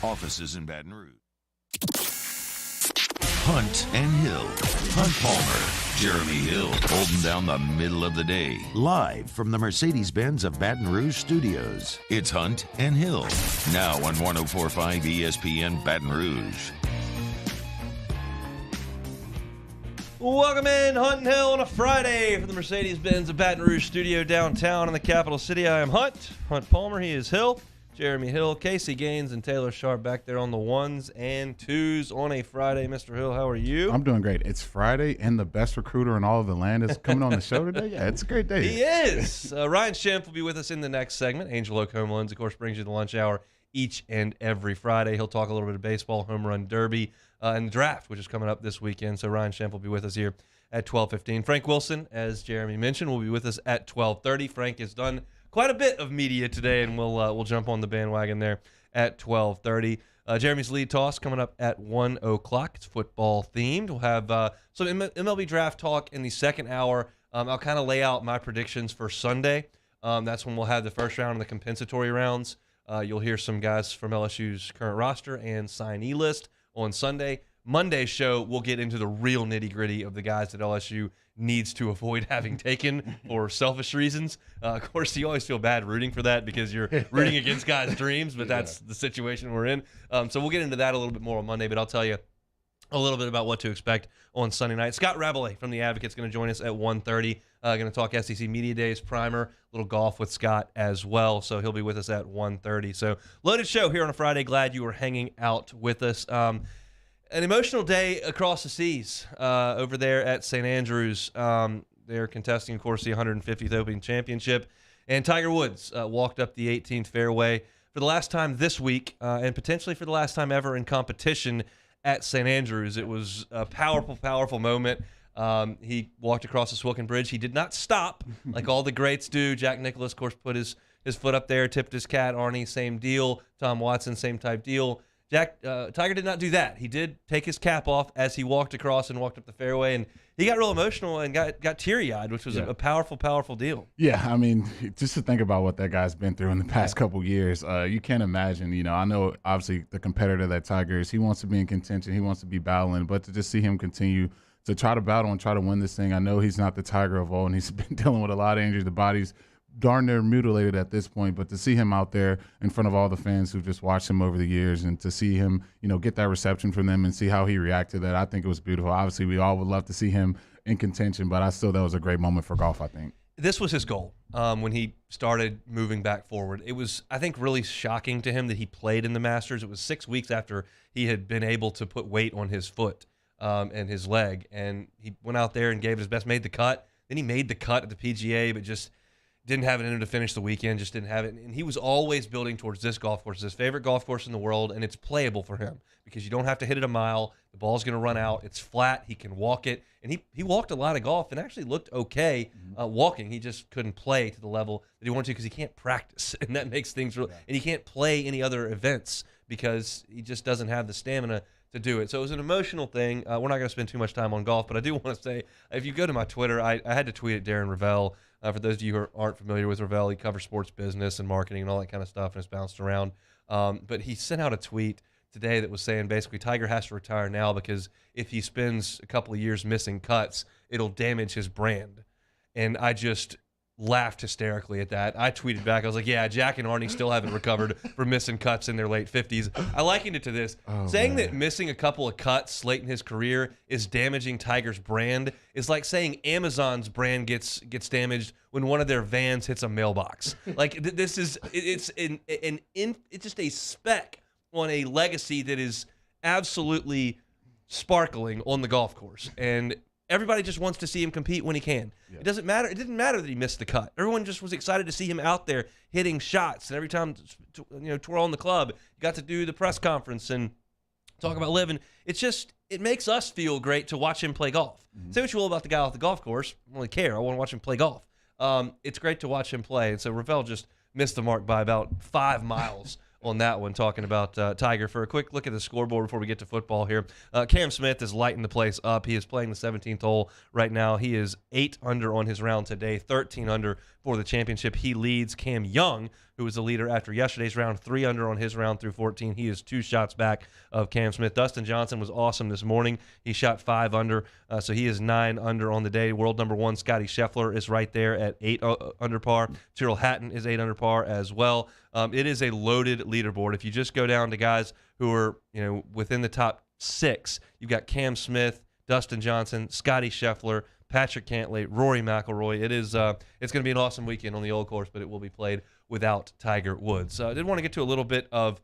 Offices in Baton Rouge. Hunt and Hill. Hunt Palmer, Jeremy Hill, holding down the middle of the day. Live from the Mercedes-Benz of Baton Rouge studios. It's Hunt and Hill. Now on 104.5 ESPN Baton Rouge. Welcome in, Hunt and Hill, on a Friday from the Mercedes-Benz of Baton Rouge studio downtown in the capital city. I am Hunt Palmer. He is Hill. Jeremy Hill, Casey Gaines, and Taylor Sharp back there on the ones and twos on a Friday. Mr. Hill, how are you? I'm doing great. It's Friday, and the best recruiter in all of the land is coming on the show today. Yeah, it's a great day. He is. Ryan Schimpf will be with us in the next segment. Angel Oak Home Loans, of course, brings you the lunch hour each and every Friday. He'll talk a little bit of baseball, home run derby, and the draft, which is coming up this weekend. So Ryan Schimpf will be with us here at 12:15. Frank Wilson, as Jeremy mentioned, will be with us at 12:30. Frank has done quite a bit of media today, and we'll jump on the bandwagon there at 12:30. Jeremy's lead toss coming up at 1 o'clock. It's football themed. We'll have some MLB draft talk in the second hour. I'll kind of lay out my predictions for Sunday. That's when we'll have the first round and the compensatory rounds. You'll hear some guys from LSU's current roster and signee list on Sunday. Monday's show, we'll get into the real nitty-gritty of the guys that LSU needs to avoid having taken for selfish reasons. Of course, you always feel bad rooting for that because you're rooting against guys' dreams, but that's the situation we're in. So we'll get into that a little bit more on Monday, but I'll tell you a little bit about what to expect on Sunday night. Scott Rabalais from The Advocate is going to join us at 1:30. Going to talk SEC Media Days primer, a little golf with Scott as well. So he'll be with us at 1:30. So loaded show here on a Friday. Glad you were hanging out with us. An emotional day across the seas over there at St. Andrews. They're contesting, of course, the 150th Open Championship. And Tiger Woods walked up the 18th fairway for the last time this week and potentially for the last time ever in competition at St. Andrews. It was a powerful, powerful moment. He walked across the Swilken Bridge. He did not stop like all the greats do. Jack Nicklaus, of course, put his foot up there, tipped his cat. Arnie, same deal. Tom Watson, same type deal. Tiger did not do that. He did take his cap off as he walked across and walked up the fairway, and he got real emotional and got teary-eyed, which was a powerful, powerful deal. Yeah, I mean, just to think about what that guy's been through in the past couple years, you can't imagine. You know, I know obviously the competitor that Tiger is, he wants to be in contention, he wants to be battling, but to just see him continue to try to battle and try to win this thing, I know he's not the Tiger of old, and he's been dealing with a lot of injuries. The body's darn near mutilated at this point, but to see him out there in front of all the fans who've just watched him over the years and to see him, you know, get that reception from them and see how he reacted to that, I think it was beautiful. Obviously, we all would love to see him in contention, but that was a great moment for golf, I think. This was his goal when he started moving back forward. It was, I think, really shocking to him that he played in the Masters. It was 6 weeks after he had been able to put weight on his foot and his leg, and he went out there and gave it his best, made the cut. Then he made the cut at the PGA, but just didn't have it in him to finish the weekend, just didn't have it. And he was always building towards this golf course, his favorite golf course in the world, and it's playable for him because you don't have to hit it a mile. The ball's going to run out. It's flat. He can walk it. And he walked a lot of golf and actually looked okay walking. He just couldn't play to the level that he wanted to because he can't practice, and that makes things real. And he can't play any other events because he just doesn't have the stamina to do it. So it was an emotional thing. We're not going to spend too much time on golf, but I do want to say, if you go to my Twitter, I had to tweet at Darren Ravel. For those of you who aren't familiar with Ravel, he covers sports business and marketing and all that kind of stuff, and it's bounced around. But he sent out a tweet today that was saying basically Tiger has to retire now because if he spends a couple of years missing cuts, it'll damage his brand. And I just laughed hysterically at that. I tweeted back. I was like, yeah, Jack and Arnie still haven't recovered from missing cuts in their late 50s. I likened it to this. Saying that missing a couple of cuts late in his career is damaging Tiger's brand is like saying Amazon's brand gets damaged when one of their vans hits a mailbox. Like this is it's just a speck on a legacy that is absolutely sparkling on the golf course. And everybody just wants to see him compete when he can. Yeah. It doesn't matter. It didn't matter that he missed the cut. Everyone just was excited to see him out there hitting shots. And every time, twirl on the club, you got to do the press conference and talk about living. It makes us feel great to watch him play golf. Mm-hmm. Say what you will about the guy off the golf course. I don't really care. I want to watch him play golf. It's great to watch him play. And so Ravel just missed the mark by about 5 miles on that one, talking about Tiger. For a quick look at the scoreboard before we get to football here, Cam Smith is lighting the place up. He is playing the 17th hole right now. He is 8 under on his round today, 13 under for the championship. He leads Cam Young, who was the leader after yesterday's round, 3 under on his round through 14. He is 2 shots back of Cam Smith. Dustin Johnson was awesome this morning. He shot 5 under, so he is 9 under on the day. World number 1, Scotty Scheffler, is right there at 8 under par. Tyrrell Hatton is 8 under par as well. It is a loaded leaderboard. If you just go down to guys who are within the top 6, you've got Cam Smith, Dustin Johnson, Scotty Scheffler, Patrick Cantlay, Rory McIlroy. It's going to be an awesome weekend on the old course, but it will be played without Tiger Woods. I did want to get to a little bit of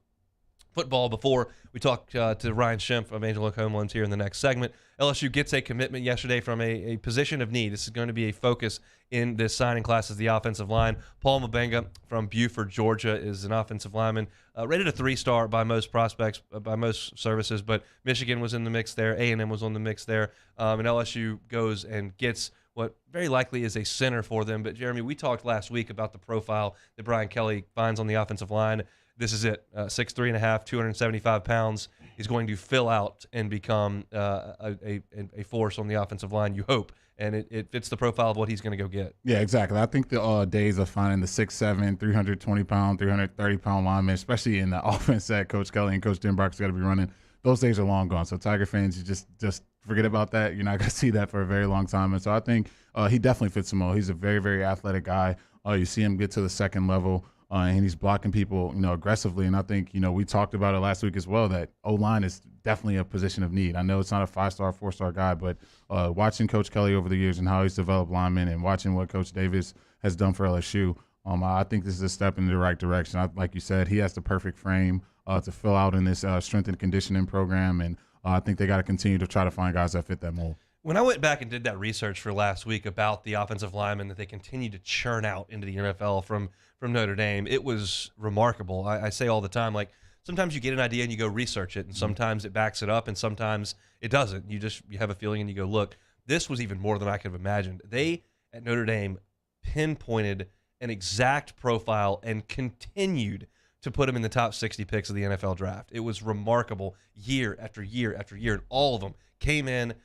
football before we talk to Ryan Schimpf of Angelo Homelands here in the next segment. LSU gets a commitment yesterday from a position of need. This is going to be a focus in this signing class as the offensive line. Paul Mabenga from Buford, Georgia, is an offensive lineman, rated a 3-star by most prospects, by most services, but Michigan was in the mix there. A&M was on the mix there. And LSU goes and gets what very likely is a center for them. But, Jeremy, we talked last week about the profile that Brian Kelly finds on the offensive line. This is it, 6'3.5", 275 pounds. He's going to fill out and become a force on the offensive line, you hope. And it fits the profile of what he's going to go get. Yeah, exactly. I think the days of finding the 6'7", 320-pound, 330-pound lineman, especially in the offense that Coach Kelly and Coach Denbrock's got to be running, those days are long gone. So Tiger fans, you just forget about that. You're not going to see that for a very long time. And so I think he definitely fits the mold. He's a very, very athletic guy. You see him get to the second level. And he's blocking people, aggressively. And I think, we talked about it last week as well, that O-line is definitely a position of need. I know it's not a 5-star, 4-star guy, but watching Coach Kelly over the years and how he's developed linemen and watching what Coach Davis has done for LSU, I think this is a step in the right direction. Like you said, he has the perfect frame to fill out in this strength and conditioning program. And I think they got to continue to try to find guys that fit that mold. When I went back and did that research for last week about the offensive linemen that they continue to churn out into the NFL from Notre Dame, it was remarkable. I say all the time, like, sometimes you get an idea and you go research it, and sometimes it backs it up, and sometimes it doesn't. You have a feeling and you go, look, this was even more than I could have imagined. They, at Notre Dame, pinpointed an exact profile and continued to put him in the top 60 picks of the NFL draft. It was remarkable year after year after year, and all of them came in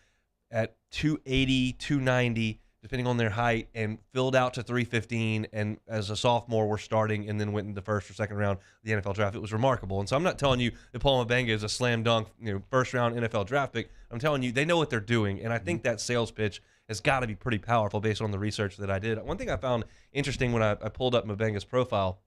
at 280, 290, depending on their height, and filled out to 315, and as a sophomore were starting and then went in the first or second round of the NFL draft. It was remarkable. And so I'm not telling you that Paul Mabenga is a slam dunk, first round NFL draft pick. I'm telling you they know what they're doing, and I think that sales pitch has got to be pretty powerful based on the research that I did. One thing I found interesting when I pulled up Mabenga's profile,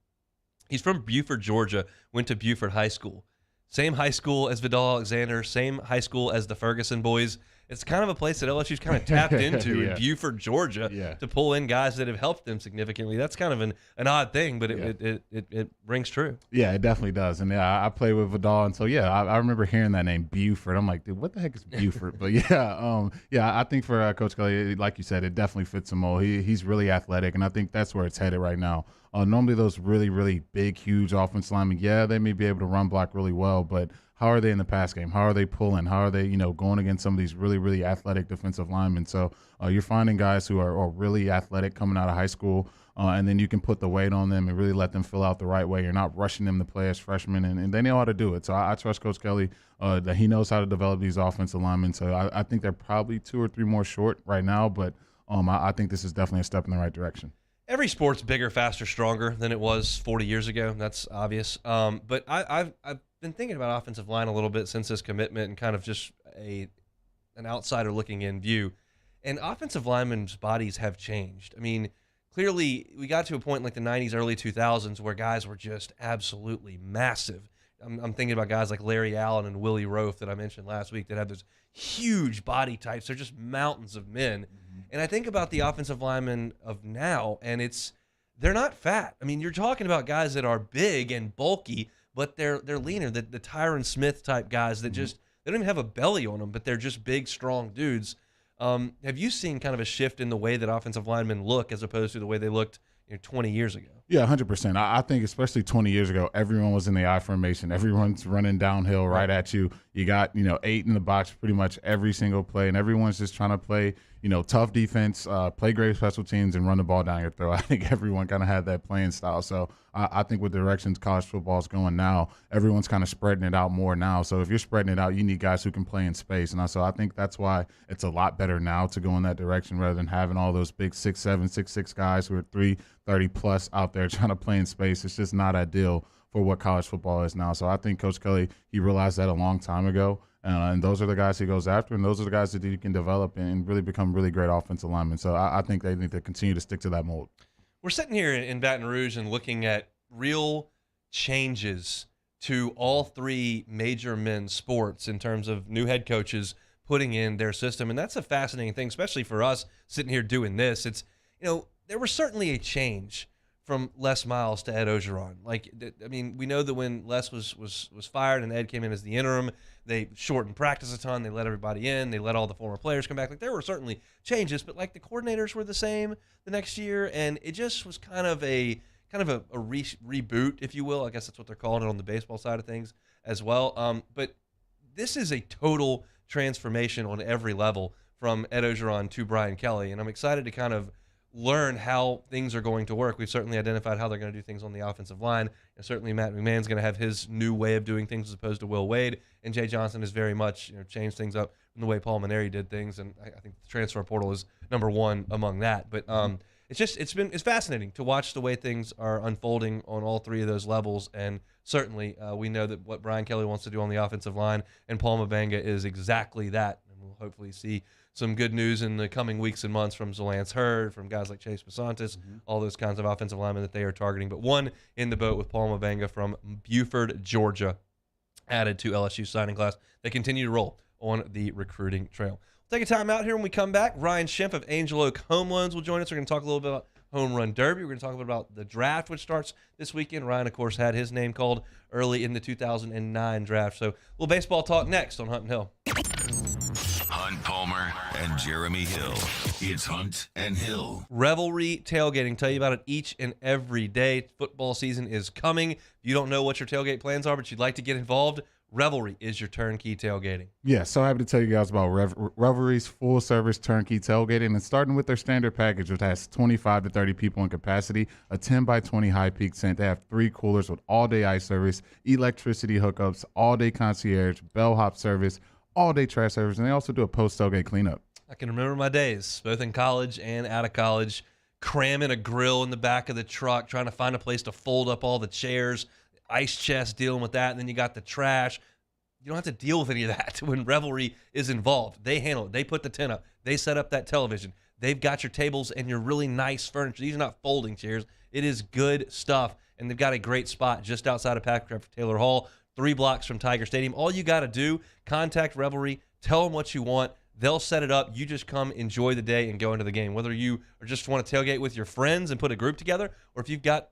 he's from Buford, Georgia, went to Buford High School. Same high school as Vidal Alexander, same high school as the Ferguson boys. It's kind of a place that LSU's kind of tapped into in Buford, Georgia, to pull in guys that have helped them significantly. That's kind of an odd thing, but it rings true. Yeah, it definitely does. And I played with Vidal, and so I remember hearing that name Buford. I'm like, dude, what the heck is Buford? But I think for Coach Kelly, like you said, it definitely fits him all. He's really athletic, and I think that's where it's headed right now. Normally those really, really big, huge offensive linemen, they may be able to run block really well, but how are they in the pass game? How are they pulling? How are they, going against some of these really, really athletic defensive linemen? So you're finding guys who are really athletic coming out of high school, and then you can put the weight on them and really let them fill out the right way. You're not rushing them to play as freshmen, and they know how to do it. So I trust Coach Kelly that he knows how to develop these offensive linemen. So I think they're probably 2 or 3 more short right now, but I think this is definitely a step in the right direction. Every sport's bigger, faster, stronger than it was 40 years ago. That's obvious. But I've been thinking about offensive line a little bit since this commitment and kind of just an outsider looking in view. And offensive linemen's bodies have changed. I mean, clearly we got to a point in like the 90s, early 2000s where guys were just absolutely massive. I'm thinking about guys like Larry Allen and Willie Roaf that I mentioned last week that have those huge body types. They're just mountains of men. Mm-hmm. And I think about the offensive linemen of now, and they're not fat. I mean, you're talking about guys that are big and bulky, but they're leaner. The Tyron Smith type guys that just they don't even have a belly on them, but they're just big, strong dudes. Have you seen kind of a shift in the way that offensive linemen look as opposed to the way they looked 20 years ago? Yeah, 100%. I think especially 20 years ago, everyone was in the I formation. Everyone's running downhill right at you. You got, 8 in the box pretty much every single play, and everyone's just trying to play, tough defense, play great special teams, and run the ball down your throat. I think everyone kind of had that playing style. So I think with the directions college football is going now, everyone's kind of spreading it out more now. So if you're spreading it out, you need guys who can play in space. And so I think that's why it's a lot better now to go in that direction rather than having all those big 6'7", 6'6" guys who are 330 plus out there trying to play in space. It's just not ideal for what college football is now. So I think Coach Kelly, he realized that a long time ago. And those are the guys he goes after, and those are the guys that he can develop and really become really great offensive linemen. So I think they need to continue to stick to that mold. We're sitting here in Baton Rouge and looking at real changes to all three major men's sports in terms of new head coaches putting in their system. And that's a fascinating thing, especially for us sitting here doing this. It's, there was certainly a change from Les Miles to Ed Orgeron. We know that when Les was fired and Ed came in as the interim, they shortened practice a ton. They let everybody in. They let all the former players come back. There were certainly changes, but the coordinators were the same the next year, and it just was kind of a reboot, if you will. I guess that's what they're calling it on the baseball side of things as well. But this is a total transformation on every level from Ed Orgeron to Brian Kelly, and I'm excited to kind of learn how things are going to work. We've certainly identified how they're going to do things on the offensive line, and certainly Matt McMahon's going to have his new way of doing things as opposed to Will Wade, and Jay Johnson has very much changed things up from the way Paul Maneri did things, and I think the transfer portal is number one among that. But it's fascinating to watch the way things are unfolding on all three of those levels, and certainly we know that what Brian Kelly wants to do on the offensive line, and Paul Mabanga is exactly that, and we'll hopefully see some good news in the coming weeks and months from Zalance Hurd, from guys like Chase Basantis, all those kinds of offensive linemen that they are targeting. But one in the boat with Paul Mabanga from Buford, Georgia, added to LSU signing class. They continue to roll on the recruiting trail. We'll take a time out here when we come back. Ryan Schimpf of Angel Oak Home Loans will join us. We're going to talk a little bit about Home Run Derby. We're going to talk a little bit about the draft, which starts this weekend. Ryan, of course, had his name called early in the 2009 draft. So a little baseball talk next on Hunt and Hill. Hunt Palmer and Jeremy Hill. It's Hunt and Hill. Revelry tailgating. Tell you about it each and every day. Football season is coming. If you don't know what your tailgate plans are, but you'd like to get involved, Revelry is your turnkey tailgating. Yeah, so happy to tell you guys about Revelry's full-service turnkey tailgating, and starting with their standard package, which has 25 to 30 people in capacity, a 10 by 20 high-peak tent. They have 3 coolers with all-day ice service, electricity hookups, all-day concierge, bellhop service, all-day trash service, and they also do a post-tailgate cleanup. I can remember my days, both in college and out of college, cramming a grill in the back of the truck, trying to find a place to fold up all the chairs, ice chest, dealing with that, and then you got the trash. You don't have to deal with any of that when Revelry is involved. They handle it. They put the tent up. They set up that television. They've got your tables and your really nice furniture. These are not folding chairs. It is good stuff, and they've got a great spot just outside of Packcraft Taylor Hall, 3 blocks from Tiger Stadium. All you got to do, contact Revelry, tell them what you want. They'll set it up. You just come, enjoy the day, and go into the game. Whether you or just want to tailgate with your friends and put a group together, or if you've got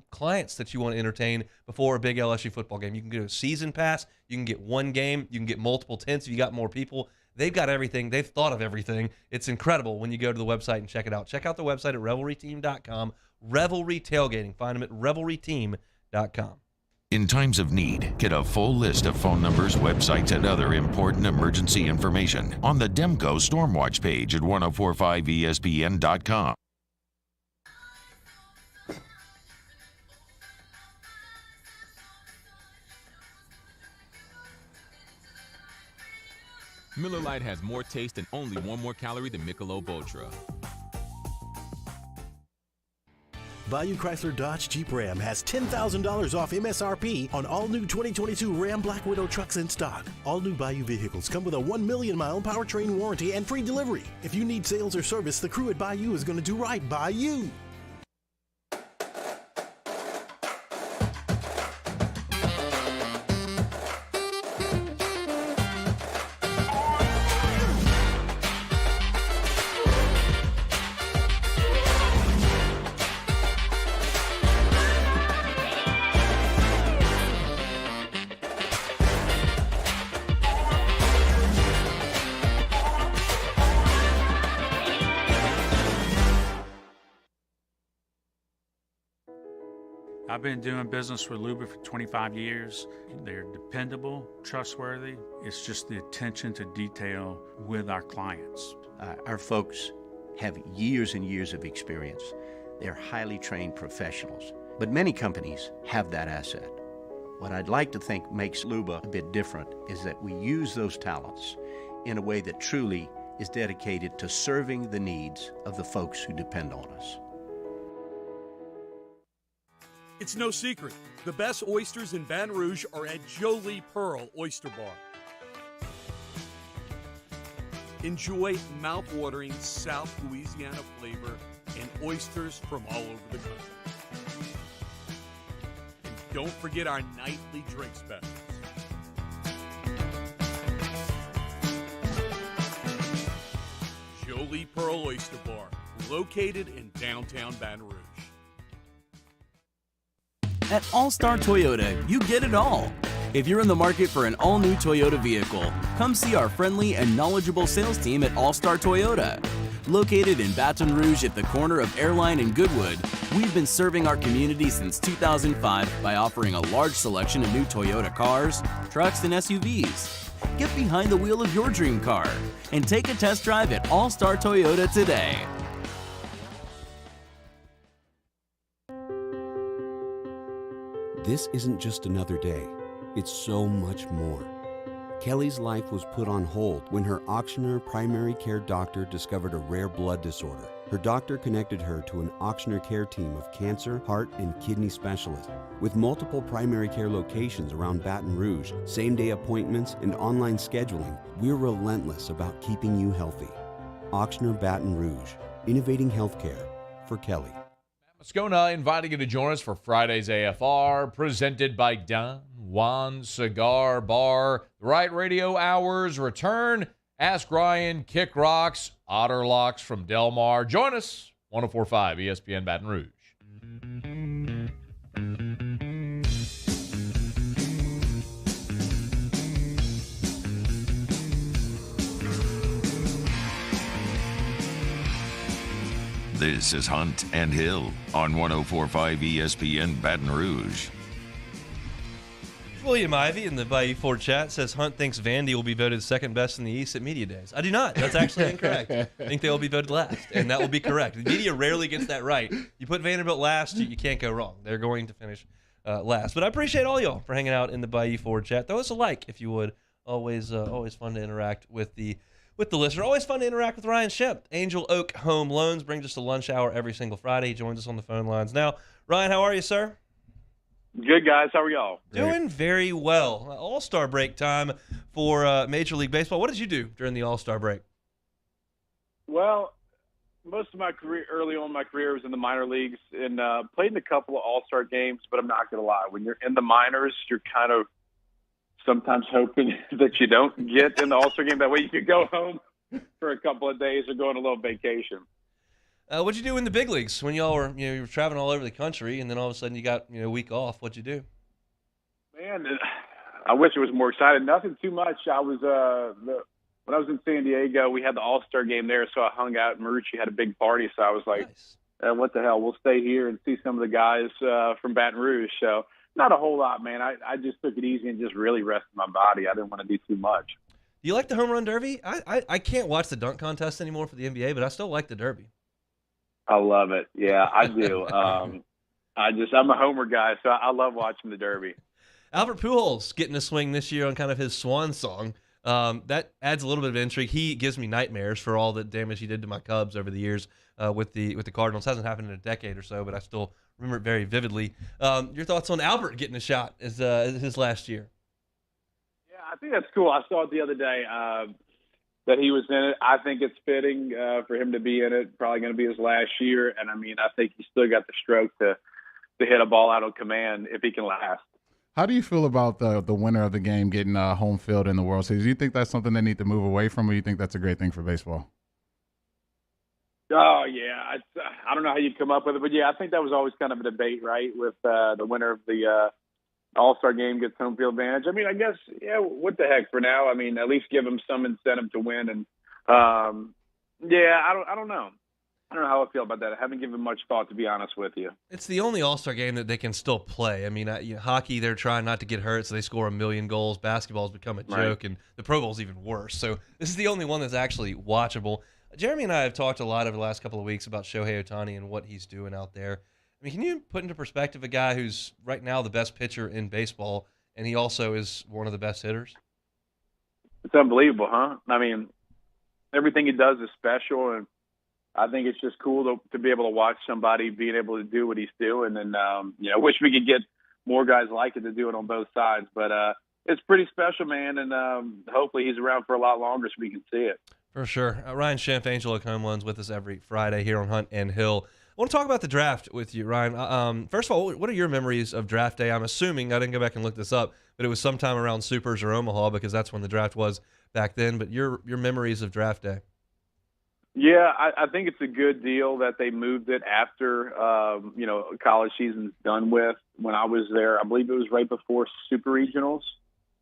clients that you want to entertain before a big LSU football game, you can get a season pass. You can get one game. You can get multiple tents if you got more people. They've got everything. They've thought of everything. It's incredible when you go to the website and check it out. Check out the website at revelryteam.com. Revelry Tailgating. Find them at revelryteam.com. In times of need, get a full list of phone numbers, websites, and other important emergency information on the Demco Stormwatch page at 1045ESPN.com. Miller Lite has more taste and only 1 more calorie than Michelob Ultra. Bayou Chrysler Dodge Jeep Ram has $10,000 off MSRP on all new 2022 Ram Black Widow trucks in stock. All new Bayou vehicles come with a 1 million mile powertrain warranty and free delivery. If you need sales or service, the crew at Bayou is going to do right by you. I've been doing business with Luba for 25 years. They're dependable, trustworthy. It's just the attention to detail with our clients. Our folks have years and years of experience. They're highly trained professionals, but many companies have that asset. What I'd like to think makes Luba a bit different is that we use those talents in a way that truly is dedicated to serving the needs of the folks who depend on us. It's no secret. The best oysters in Baton Rouge are at Jolie Pearl Oyster Bar. Enjoy mouth-watering South Louisiana flavor and oysters from all over the country. And don't forget our nightly drink specials. Jolie Pearl Oyster Bar, located in downtown Baton Rouge. At All-Star Toyota, you get it all. If you're in the market for an all-new Toyota vehicle, come see our friendly and knowledgeable sales team at All-Star Toyota. Located in Baton Rouge at the corner of Airline and Goodwood, we've been serving our community since 2005 by offering a large selection of new Toyota cars, trucks, and SUVs. Get behind the wheel of your dream car and take a test drive at All-Star Toyota today. This isn't just another day. It's so much more. Kelly's life was put on hold when her auctioneer primary care doctor discovered a rare blood disorder. Her doctor connected her to an auctioneer care team of cancer, heart, and kidney specialists. With multiple primary care locations around Baton Rouge, same-day appointments, and online scheduling, we're relentless about keeping you healthy. Auctioneer Baton Rouge, innovating healthcare for Kelly. Moscona inviting you to join us for Friday's AFR, presented by Don Juan Cigar Bar. The Right Radio Hours return. Ask Ryan, Kick Rocks, Otter Locks from Del Mar. Join us, 104.5 ESPN Baton Rouge. This is Hunt and Hill on 104.5 ESPN Baton Rouge. William Ivey in the Bayou Ford chat says Hunt thinks Vandy will be voted second best in the East at Media Days. I do not. That's actually incorrect. I think they will be voted last, and that will be correct. The media rarely gets that right. You put Vanderbilt last, you can't go wrong. They're going to finish last. But I appreciate all y'all for hanging out in the Bayou Ford chat. Throw us a like if you would. Always fun to interact with the listener. Always fun to interact with Ryan Schimpf. Angel Oak Home Loans brings us a lunch hour every single Friday. He joins us on the phone lines now. Ryan, how are you, sir? Good, guys. How are y'all? Doing very well. All-Star break time for Major League Baseball. What did you do during the All-Star break? Well, most of my career, early on in my career, was in the minor leagues and played in a couple of All-Star games, but I'm not going to lie. When you're in the minors, you're kind of sometimes hoping that you don't get in the All-Star game. That way you could go home for a couple of days or go on a little vacation. What'd you do in the big leagues when y'all were, you were traveling all over the country, and then all of a sudden you got, a week off? What'd you do? Man, I wish it was more exciting. Nothing too much. I was when I was in San Diego, we had the All-Star game there, so I hung out. Marucci had a big party, so I was like, Nice. what the hell? We'll stay here and see some of the guys from Baton Rouge. So not a whole lot, man. I just took it easy and just really rested my body. I didn't want to do too much. Do you like the home run derby? I can't watch the dunk contest anymore for the NBA, but I still like the derby. I love it. Yeah, I do. I'm a homer guy, so I love watching the derby. Albert Pujols getting a swing this year on kind of his swan song. That adds a little bit of intrigue. He gives me nightmares for all the damage he did to my Cubs over the years with the Cardinals. Hasn't happened in a decade or so, but I still remember it very vividly. Your thoughts on Albert getting a shot as his last year? Yeah, I think that's cool. I saw it the other day that he was in it. I think it's fitting for him to be in it. Probably going to be his last year, and I mean, I think he's still got the stroke to hit a ball out on command if he can last. How do you feel about the winner of the game getting home field in the World Series? Do you think that's something they need to move away from, or do you think that's a great thing for baseball? Oh, yeah. I don't know how you'd come up with it, but, yeah, I think that was always kind of a debate, right, with the winner of the All-Star game gets home field advantage. I mean, I guess, yeah, what the heck for now? I mean, at least give them some incentive to win. And, yeah, I don't know. I don't know how I feel about that. I haven't given much thought, to be honest with you. It's the only All-Star game that they can still play. I mean, hockey, they're trying not to get hurt, so they score 1 million goals. Basketball's become a joke, and the Pro Bowl's even worse. So this is the only one that's actually watchable. Jeremy and I have talked a lot over the last couple of weeks about Shohei Ohtani and what he's doing out there. I mean, can you put into perspective a guy who's right now the best pitcher in baseball, and he also is one of the best hitters? It's unbelievable, huh? I mean, everything he does is special, and I think it's just cool to be able to watch somebody being able to do what he's doing. And, I wish we could get more guys like it to do it on both sides. But it's pretty special, man, and hopefully he's around for a lot longer so we can see it. For sure. Ryan Schimpf, Angel of Home Loans, with us every Friday here on Hunt and Hill. I want to talk about the draft with you, Ryan. First of all, what are your memories of draft day? I'm assuming, I didn't go back and look this up, but it was sometime around Supers or Omaha because that's when the draft was back then. But your memories of draft day? Yeah, I think it's a good deal that they moved it after, college season's done with. When I was there, I believe it was right before Super Regionals.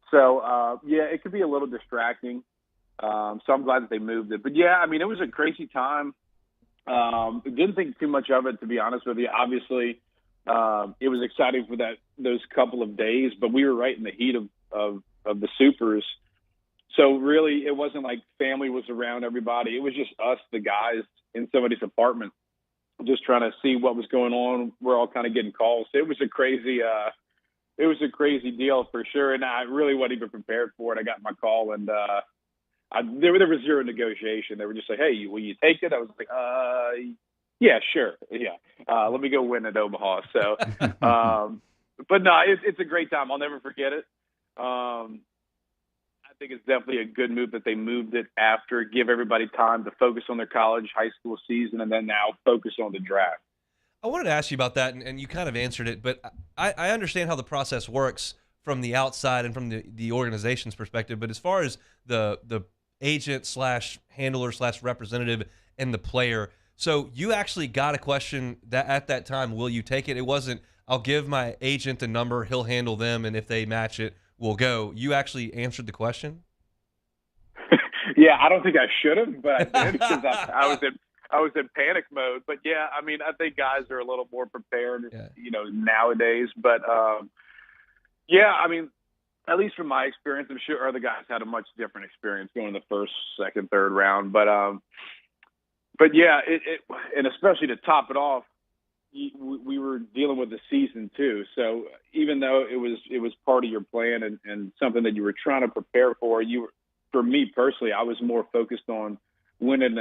So, it could be a little distracting. So I'm glad that they moved it. But, yeah, I mean, it was a crazy time. Didn't think too much of it, to be honest with you. Obviously, it was exciting for those couple of days, but we were right in the heat of the Supers. So really, it wasn't like family was around everybody. It was just us, the guys, in somebody's apartment, just trying to see what was going on. We're all kind of getting calls. It was a crazy deal for sure. And I really wasn't even prepared for it. I got my call, and there was zero negotiation. They were just like, "Hey, will you take it?" I was like, "Yeah, sure, yeah. Let me go win at Omaha." So, but no, it's a great time. I'll never forget it. I think it's definitely a good move that they moved it after, give everybody time to focus on their college, high school season, and then now focus on the draft. I wanted to ask you about that, and you kind of answered it, but I understand how the process works from the outside and from the organization's perspective, but as far as the agent / handler / representative and the player, so you actually got a question that at that time, will you take it? It wasn't, I'll give my agent the number, he'll handle them, and if they match it, we'll go. You actually answered the question? Yeah, I don't think I should have, but I did because I was in panic mode. But yeah, I mean, I think guys are a little more prepared, nowadays. But yeah, I mean, at least from my experience, I'm sure other guys had a much different experience going the first, second, third round. But yeah, and especially to top it off, we were dealing with the season too. So even though it was part of your plan and something that you were trying to prepare for, for me personally, I was more focused on winning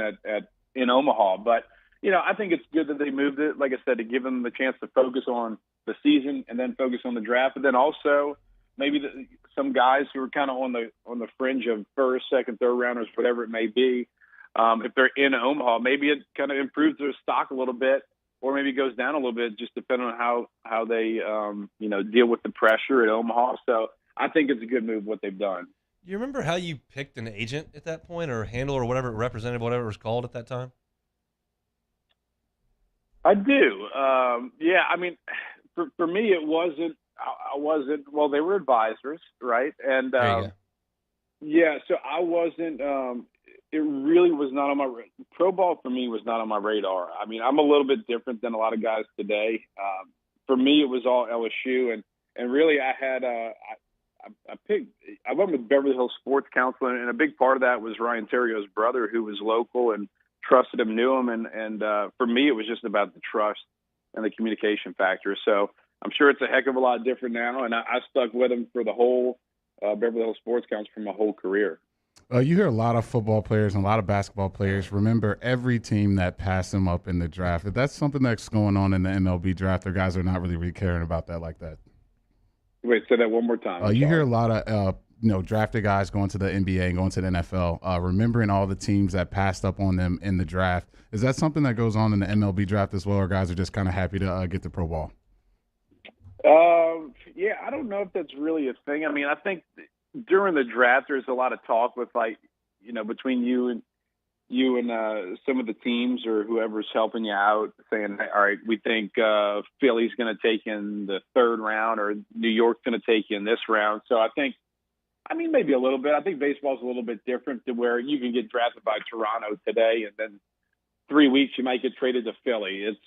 in Omaha. But, I think it's good that they moved it, like I said, to give them the chance to focus on the season and then focus on the draft. But then also maybe some guys who are kind of on the fringe of first, second, third rounders, whatever it may be, if they're in Omaha, maybe it kind of improves their stock a little bit, or maybe goes down a little bit, just depending on how they, deal with the pressure at Omaha. So I think it's a good move what they've done. Do you remember how you picked an agent at that point, or handler, or whatever, representative, whatever it was called at that time? I do. Yeah, I mean, for me, it wasn't. Well, they were advisors, right? And yeah, so I wasn't. It really was not on my pro ball. For me, was not on my radar. I mean, I'm a little bit different than a lot of guys today. For me, it was all LSU, and really, I had I went with Beverly Hills Sports Council, and a big part of that was Ryan Terrio's brother, who was local and trusted him, knew him, and for me, it was just about the trust and the communication factor. So I'm sure it's a heck of a lot different now, and I stuck with him for the whole Beverly Hills Sports Council for my whole career. You hear a lot of football players and a lot of basketball players remember every team that passed them up in the draft. If that's something that's going on in the MLB draft, their guys are not really caring about that like that. Wait, say that one more time. You hear a lot of drafted guys going to the NBA and going to the NFL, remembering all the teams that passed up on them in the draft. Is that something that goes on in the MLB draft as well, or guys are just kind of happy to get the pro ball? Yeah, I don't know if that's really a thing. I mean, I think during the draft, there's a lot of talk with between you and some of the teams or whoever's helping you out, saying, all right, we think Philly's going to take in the third round or New York's going to take you in this round. So I think, maybe a little bit. I think baseball's a little bit different to where you can get drafted by Toronto today and then 3 weeks you might get traded to Philly. It's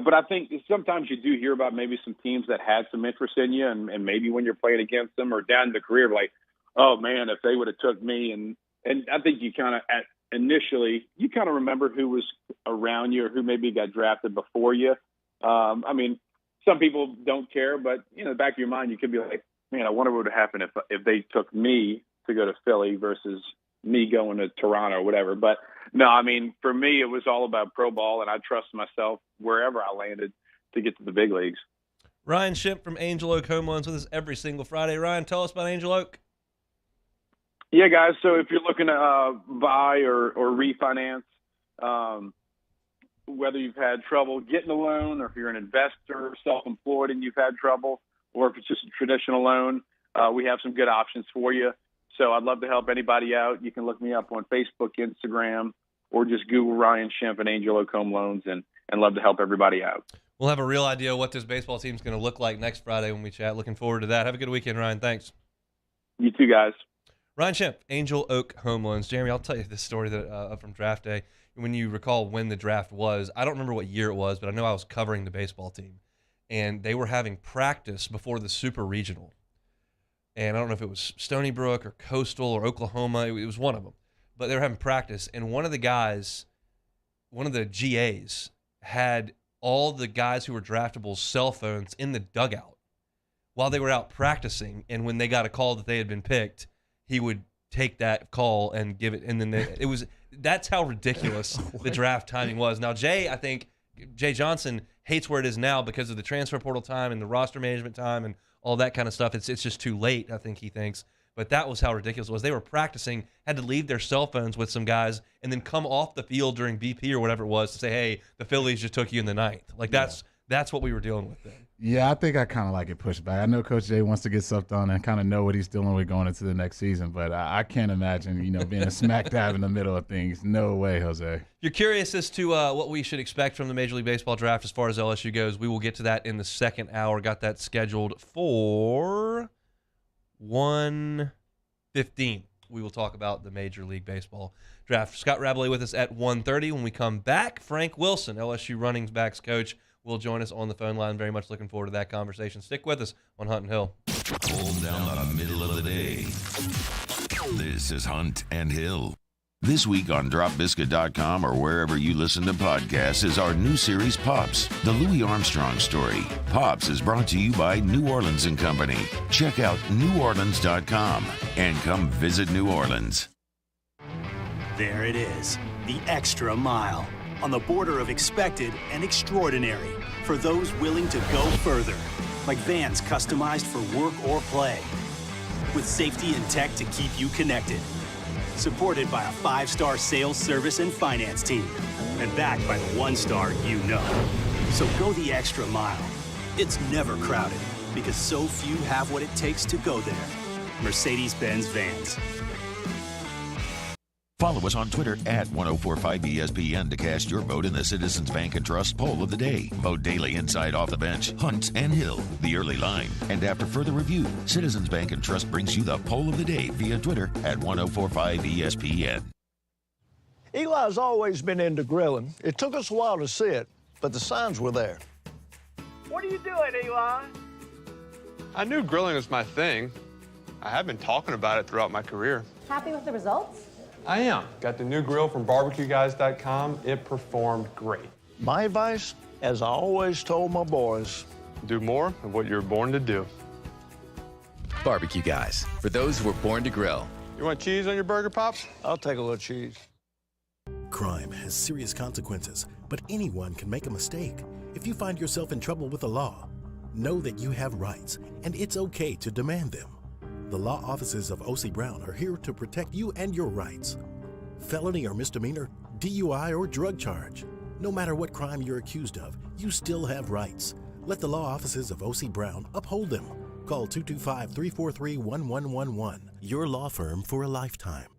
but I think sometimes you do hear about maybe some teams that had some interest in you, and maybe when you're playing against them or down in the career, like, oh man, if they would have took me, and I think you kind of initially you kind of remember who was around you or who maybe got drafted before you. I mean, some people don't care, but in the back of your mind, you could be like, man, I wonder what would happen if they took me to go to Philly versus me going to Toronto or whatever. But no, I mean, for me, it was all about pro ball, and I trust myself wherever I landed to get to the big leagues. Ryan Schimpf from Angel Oak Home Loans with us every single Friday. Ryan, tell us about Angel Oak. Yeah, guys. So if you're looking to buy or refinance, whether you've had trouble getting a loan, or if you're an investor, self-employed, and you've had trouble, or if it's just a traditional loan, we have some good options for you. So I'd love to help anybody out. You can look me up on Facebook, Instagram, or just Google Ryan Schimpf and Angel Oak Home Loans, and love to help everybody out. We'll have a real idea what this baseball team is going to look like next Friday when we chat. Looking forward to that. Have a good weekend, Ryan. Thanks. You too, guys. Ryan Schimpf, Angel Oak Home Loans. Jeremy, I'll tell you this story that from draft day. When you recall when the draft was, I don't remember what year it was, but I know I was covering the baseball team, and they were having practice before the Super Regional. And I don't know if it was Stony Brook or Coastal or Oklahoma. It was one of them. But they were having practice, and one of the guys, one of the GAs, had all the guys who were draftable's cell phones in the dugout while they were out practicing. And when they got a call that they had been picked, he would take that call and give it. And then that's how ridiculous the draft timing was. Now, I think Jay Johnson hates where it is now because of the transfer portal time and the roster management time and all that kind of stuff. It's just too late, I think he thinks. But that was how ridiculous it was. They were practicing, had to leave their cell phones with some guys, and then come off the field during BP or whatever it was to say, hey, the Phillies just took you in the ninth. Like, that's what we were dealing with then. Yeah, I think I kind of like it pushed back. I know Coach Jay wants to get stuff done and kind of know what he's dealing with going into the next season, but I can't imagine, being a smack dab in the middle of things. No way, Jose. You're curious as to what we should expect from the Major League Baseball draft as far as LSU goes. We will get to that in the second hour. Got that scheduled for 1:15. We will talk about the Major League Baseball draft. Scott Rabalais with us at 1:30. When we come back, Frank Wilson, LSU running backs coach, will join us on the phone line. Very much looking forward to that conversation. Stick with us on Hunt and Hill. Hold down the middle of the day. This is Hunt and Hill. This week on DropBiscuit.com or wherever you listen to podcasts is our new series, Pops, the Louis Armstrong story. Pops is brought to you by New Orleans & Company. Check out neworleans.com and come visit New Orleans. There it is, the extra mile. On the border of expected and extraordinary for those willing to go further. Like vans customized for work or play. With safety and tech to keep you connected. Supported by a 5-star sales, service, and finance team. And backed by the 1-star you know. So go the extra mile. It's never crowded because so few have what it takes to go there. Mercedes-Benz Vans. Follow us on Twitter at 1045ESPN to cast your vote in the Citizens Bank and Trust poll of the day. Vote daily inside Off the Bench, Hunt and Hill, the early line. And after further review, Citizens Bank and Trust brings you the poll of the day via Twitter at 1045ESPN. Eli's always been into grilling. It took us a while to see it, but the signs were there. What are you doing, Eli? I knew grilling was my thing. I have been talking about it throughout my career. Happy with the results? I am. Got the new grill from barbecueguys.com. It performed great. My advice, as I always told my boys, do more of what you were born to do. Barbecue Guys, for those who were born to grill. You want cheese on your burger, Pops? I'll take a little cheese. Crime has serious consequences, but anyone can make a mistake. If you find yourself in trouble with the law, know that you have rights, and it's okay to demand them. The law offices of O.C. Brown are here to protect you and your rights. Felony or misdemeanor, DUI or drug charge. No matter what crime you're accused of, you still have rights. Let the law offices of O.C. Brown uphold them. Call 225-343-1111. Your law firm for a lifetime.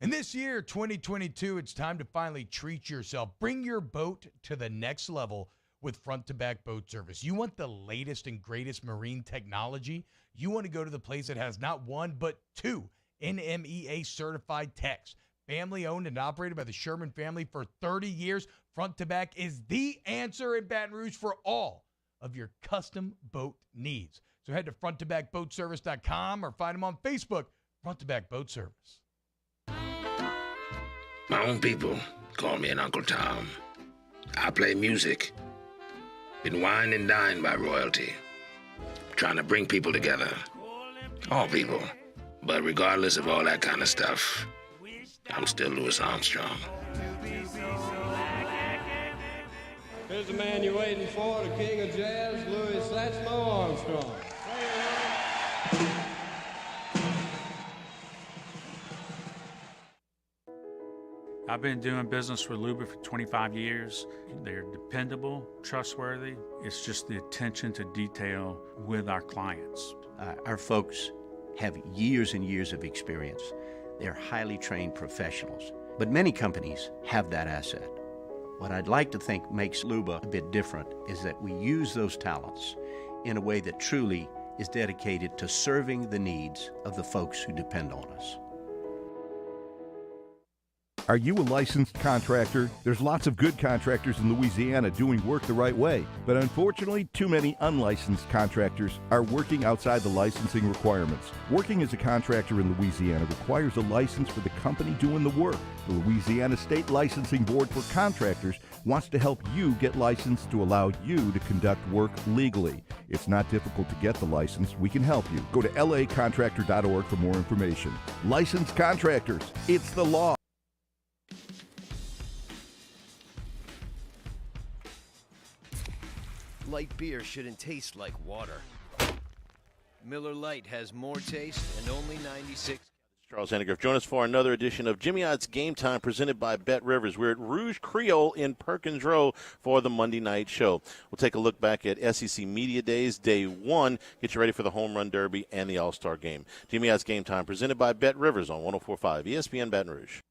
And this year, 2022, it's time to finally treat yourself. Bring your boat to the next level with front-to-back boat service. You want the latest and greatest marine technology? You want to go to the place that has not one, but two NMEA certified techs. family owned and operated by the Sherman family for 30 years. Front to Back is the answer in Baton Rouge for all of your custom boat needs. So head to fronttobackboatservice.com or find them on Facebook, Front to Back Boat Service. My own people call me an Uncle Tom. I play music. Been wined and dined by royalty. Trying to bring people together. All people. But regardless of all that kind of stuff, I'm still Louis Armstrong. Here's the man you're waiting for, the king of jazz, Louis Satchmo Armstrong. I've been doing business with Luba for 25 years. They're dependable, trustworthy. It's just the attention to detail with our clients. Our folks have years and years of experience. They're highly trained professionals. But many companies have that asset. What I'd like to think makes Luba a bit different is that we use those talents in a way that truly is dedicated to serving the needs of the folks who depend on us. Are you a licensed contractor? There's lots of good contractors in Louisiana doing work the right way, but unfortunately, too many unlicensed contractors are working outside the licensing requirements. Working as a contractor in Louisiana requires a license for the company doing the work. The Louisiana State Licensing Board for Contractors wants to help you get licensed to allow you to conduct work legally. It's not difficult to get the license. We can help you. Go to lacontractor.org for more information. Licensed contractors, it's the law. Light beer shouldn't taste like water. Miller Lite has more taste and only 96. Charles Hennigrove. Join us for another edition of Jimmy Odd's Game Time presented by Bet Rivers. We're at Rouge Creole in Perkins Row for the Monday night show. We'll take a look back at SEC Media Days, Day 1, get you ready for the Home Run Derby and the All-Star Game. Jimmy Odd's Game Time presented by Bet Rivers on 104.5 ESPN Baton Rouge.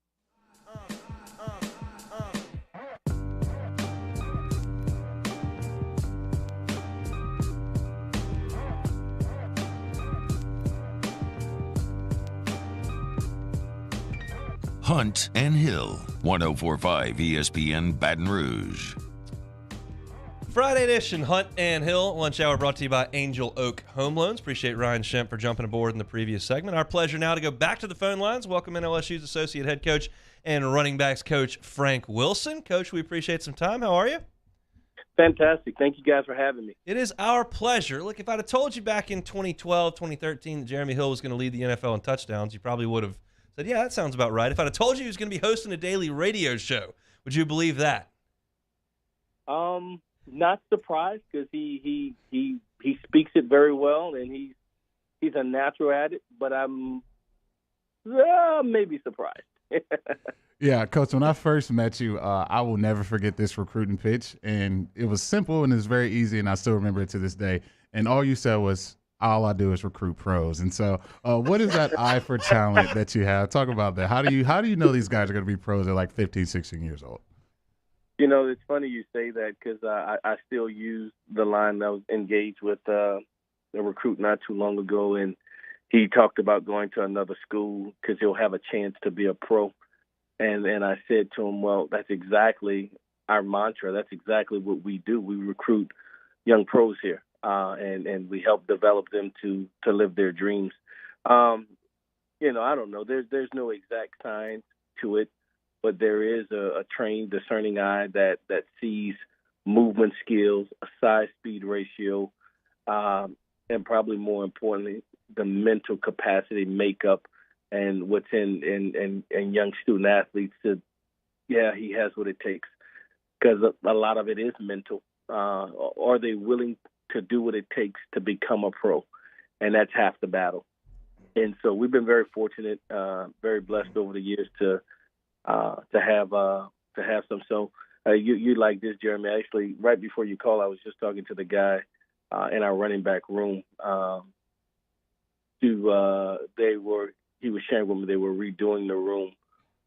Hunt and Hill, 104.5 ESPN Baton Rouge. Friday edition, Hunt and Hill lunch hour brought to you by Angel Oak Home Loans. Appreciate Ryan Schimpf for jumping aboard in the previous segment. Our pleasure now to go back to the phone lines. Welcome in LSU's associate head coach and running backs coach Frank Wilson. Coach, we appreciate some time. How are you? Fantastic. Thank you guys for having me. It is our pleasure. Look, if I'd have told you back in 2012, 2013 that Jeremy Hill was going to lead the NFL in touchdowns, you probably would have said, yeah, that sounds about right. If I'd have told you he was going to be hosting a daily radio show, would you believe that? Not surprised because he speaks it very well and he's a natural at it. But I'm maybe surprised. Yeah, Coach, when I first met you, I will never forget this recruiting pitch. And it was simple and it was very easy, and I still remember it to this day. And all you said was, all I do is recruit pros. And so what is that eye for talent that you have? Talk about that. How do you know these guys are going to be pros at like 15, 16 years old? You know, it's funny you say that because I still use the line that I was engaged with a recruit not too long ago, and he talked about going to another school because he'll have a chance to be a pro. And I said to him, well, that's exactly our mantra. That's exactly what we do. We recruit young pros here, and we help develop them to live their dreams. You know, I don't know. There's no exact science to it, but there is a trained, discerning eye that sees movement skills, a size-speed ratio, and probably more importantly, the mental capacity makeup and what's in young student athletes to, yeah, he has what it takes. Because a lot of it is mental. Are they willing to do what it takes to become a pro? And that's half the battle. And so we've been very fortunate, very blessed over the years to have some. So you like this, Jeremy. Actually, right before you call, I was just talking to the guy in our running back room. He was sharing with me they were redoing the room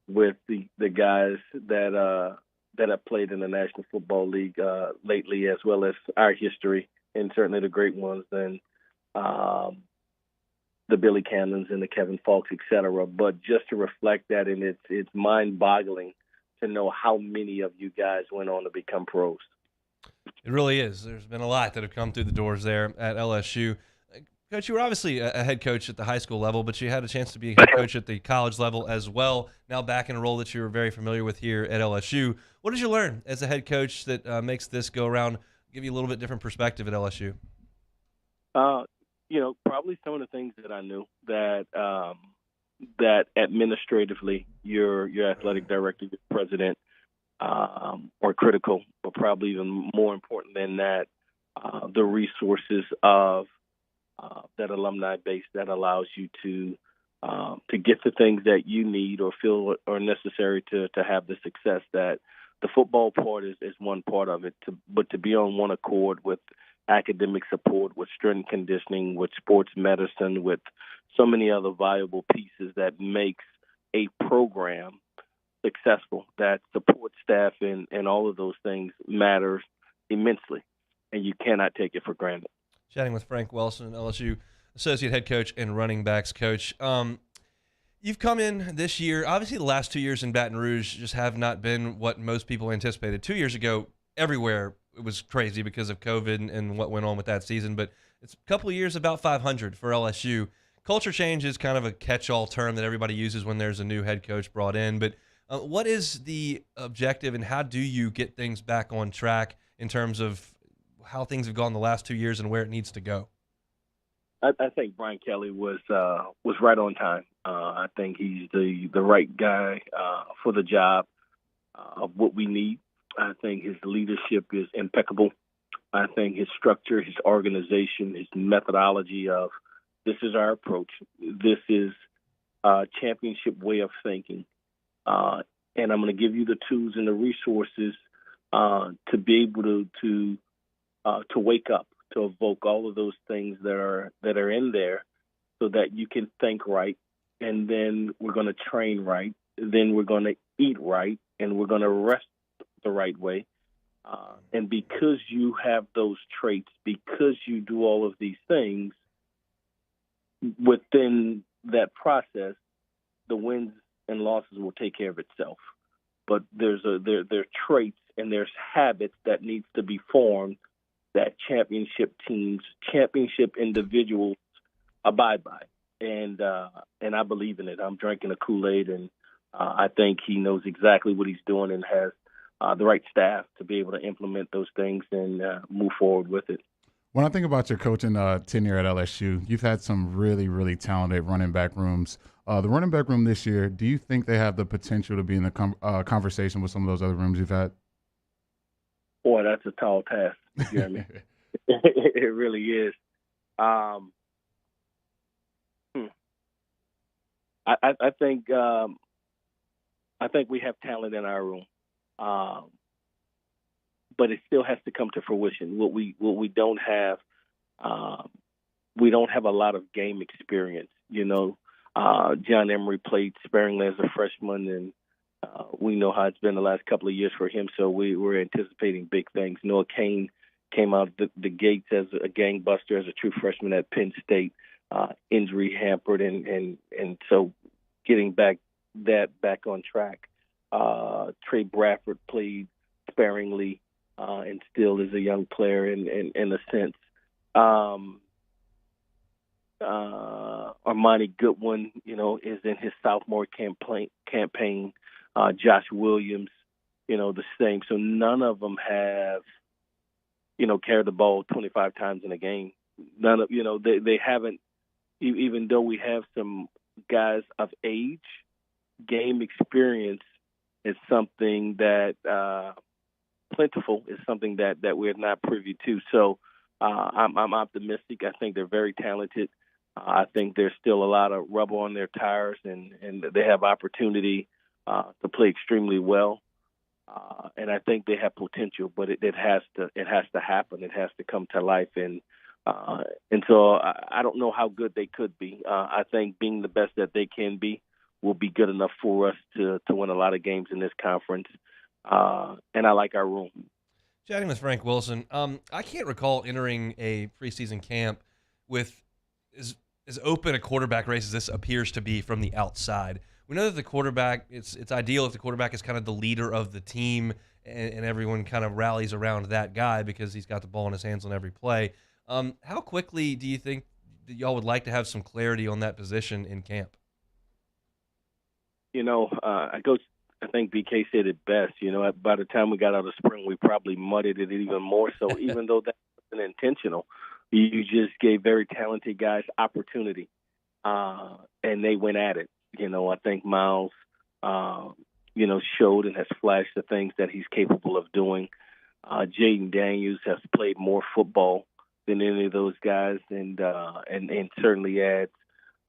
with the guys that have played in the National Football League lately, as well as our history, and certainly the great ones. And the the Billy Cannons and the Kevin Falks, et cetera. But just to reflect that, and it's mind-boggling to know how many of you guys went on to become pros. It really is. There's been a lot that have come through the doors there at LSU. Coach, you were obviously a head coach at the high school level, but you had a chance to be a head coach at the college level as well, now back in a role that you were very familiar with here at LSU. What did you learn as a head coach that makes this go around, give you a little bit different perspective at LSU? Probably some of the things that I knew, that that administratively your athletic director, your president, are critical, but probably even more important than that, the resources of that alumni base that allows you to get the things that you need or feel are necessary to have the success. That the football part is one part of it, but to be on one accord with academic support, with strength and conditioning, with sports medicine, with so many other valuable pieces that makes a program successful, that support staff and all of those things matters immensely, and you cannot take it for granted. Chatting with Frank Wilson, LSU associate head coach and running backs coach. You've come in this year. Obviously, the last 2 years in Baton Rouge just have not been what most people anticipated. 2 years ago, everywhere it was crazy because of COVID and what went on with that season. But it's a couple of years about 500 for LSU. Culture change is kind of a catch-all term that everybody uses when there's a new head coach brought in. But what is the objective, and how do you get things back on track in terms of how things have gone the last 2 years and where it needs to go? I think Brian Kelly was right on time. I think he's the right guy for the job of what we need. I think his leadership is impeccable. I think his structure, his organization, his methodology of this is our approach. This is a championship way of thinking. And I'm going to give you the tools and the resources to be able to wake up, to evoke all of those things that are in there, so that you can think right, and then we're going to train right, then we're going to eat right, and we're going to rest the right way. And because you have those traits, because you do all of these things, within that process, the wins and losses will take care of itself. But there are traits and there's habits that needs to be formed that championship teams, championship individuals abide by. And I believe in it. I'm drinking a Kool-Aid, and I think he knows exactly what he's doing and has the right staff to be able to implement those things and move forward with it. When I think about your coaching tenure at LSU, you've had some really, really talented running back rooms. The running back room this year, do you think they have the potential to be in the conversation with some of those other rooms you've had? Boy, that's a tall task, Jeremy. It really is. I think we have talent in our room, but it still has to come to fruition. What we don't have, we don't have a lot of game experience. John Emery played sparingly as a freshman, and we know how it's been the last couple of years for him. So we're anticipating big things. Noah Kane came out the gates as a gangbuster, as a true freshman at Penn State, injury hampered, and so getting back on track. Trey Bradford played sparingly and still is a young player in a sense. Armani Goodwin, is in his sophomore campaign. Josh Williams, the same. So none of them have, carried the ball 25 times in a game. None of, they haven't, even though we have some guys of age, game experience is something that plentiful, is something that we're not privy to. So I'm optimistic. I think they're very talented. I think there's still a lot of rubber on their tires, and they have opportunity to play extremely well. And I think they have potential, but it has to happen. It has to come to life. And so I don't know how good they could be. I think being the best that they can be will be good enough for us to win a lot of games in this conference. And I like our room. Chatting with Frank Wilson, I can't recall entering a preseason camp with as as open a quarterback race as this appears to be from the outside, we know that the quarterback, it's ideal if the quarterback is kind of the leader of the team and everyone kind of rallies around that guy because he's got the ball in his hands on every play. How quickly do you think that y'all would like to have some clarity on that position in camp? I think BK said it best. By the time we got out of spring, we probably mudded it even more so, even though that wasn't intentional. You just gave very talented guys opportunity, and they went at it. I think Miles, showed and has flashed the things that he's capable of doing. Jaden Daniels has played more football than any of those guys, and certainly adds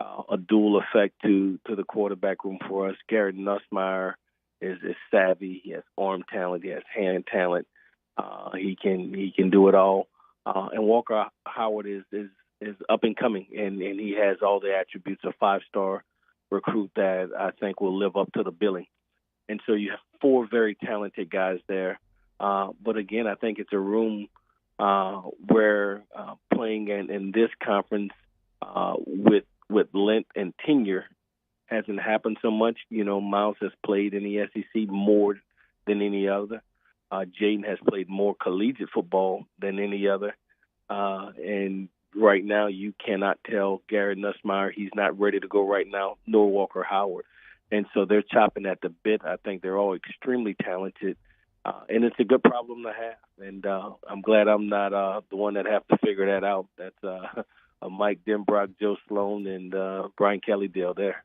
a dual effect to the quarterback room for us. Garrett Nussmeier is savvy. He has arm talent. He has hand talent. He can do it all. And Walker Howard is up and coming, and he has all the attributes of 5-star recruit that I think will live up to the billing. And so you have 4 very talented guys there. But again, I think it's a room where playing in this conference with length and tenure hasn't happened so much. Miles has played in the SEC more than any other. Jaden has played more collegiate football than any other. And right now you cannot tell Garrett Nussmeier he's not ready to go right now, nor Walker Howard. And so they're chopping at the bit. I think they're all extremely talented. And it's a good problem to have. And I'm glad I'm not the one that have to figure that out. That's Mike Denbrock, Joe Sloan, and Brian Kelly deal there.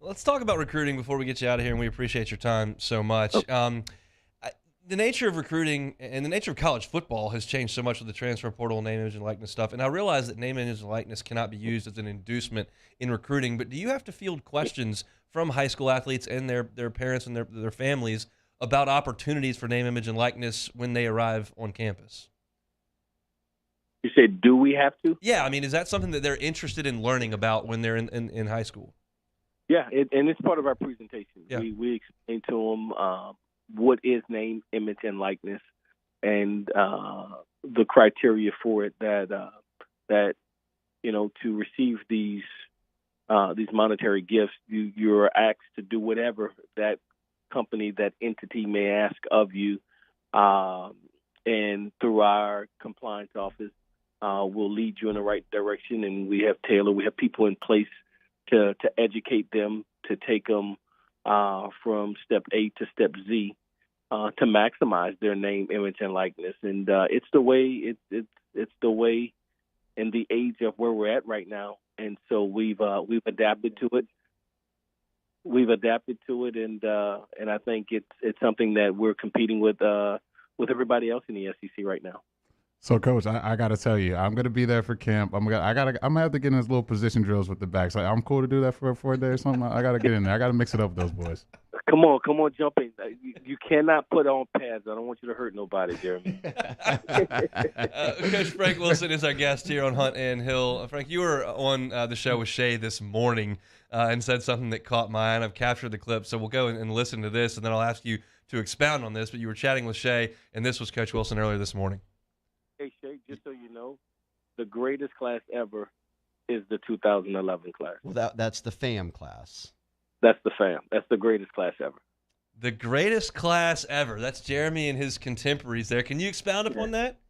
Let's talk about recruiting before we get you out of here, and we appreciate your time so much. Okay. The nature of recruiting and the nature of college football has changed so much with the transfer portal, name, image, and likeness stuff. And I realize that name, image, and likeness cannot be used as an inducement in recruiting, but do you have to field questions from high school athletes and their parents and their families about opportunities for name, image, and likeness when they arrive on campus? You said, do we have to? Yeah, I mean, is that something that they're interested in learning about when they're in high school? Yeah, and it's part of our presentation. Yeah. We explain to them what is name, image, and likeness, and the criteria for it. That to receive these monetary gifts, you're asked to do whatever that company, that entity may ask of you, and through our compliance office, we'll lead you in the right direction. And we have people in place to educate them, to take them from step A to step Z, to maximize their name, image, and likeness. And it's the way it's the way in the age of where we're at right now. And so we've adapted to it. And I think it's something that we're competing with everybody else in the SEC right now. So, Coach, I got to tell you, I'm going to be there for camp. I'm gonna have to get in those little position drills with the backs. Like, I'm cool to do that for a day or something. I got to get in there. I got to mix it up with those boys. Come on, jump in. You cannot put on pads. I don't want you to hurt nobody, Jeremy. Coach Frank Wilson is our guest here on Hunt and Hill. Frank, you were on the show with Shay this morning and said something that caught my eye, and I've captured the clip. So we'll go and listen to this, and then I'll ask you to expound on this. But you were chatting with Shay, and this was Coach Wilson earlier this morning. Hey, Shay, just so you know, the greatest class ever is the 2011 class. Well, that's the FAM class. That's the FAM. That's the greatest class ever. The greatest class ever. That's Jeremy and his contemporaries there. Can you expound upon that?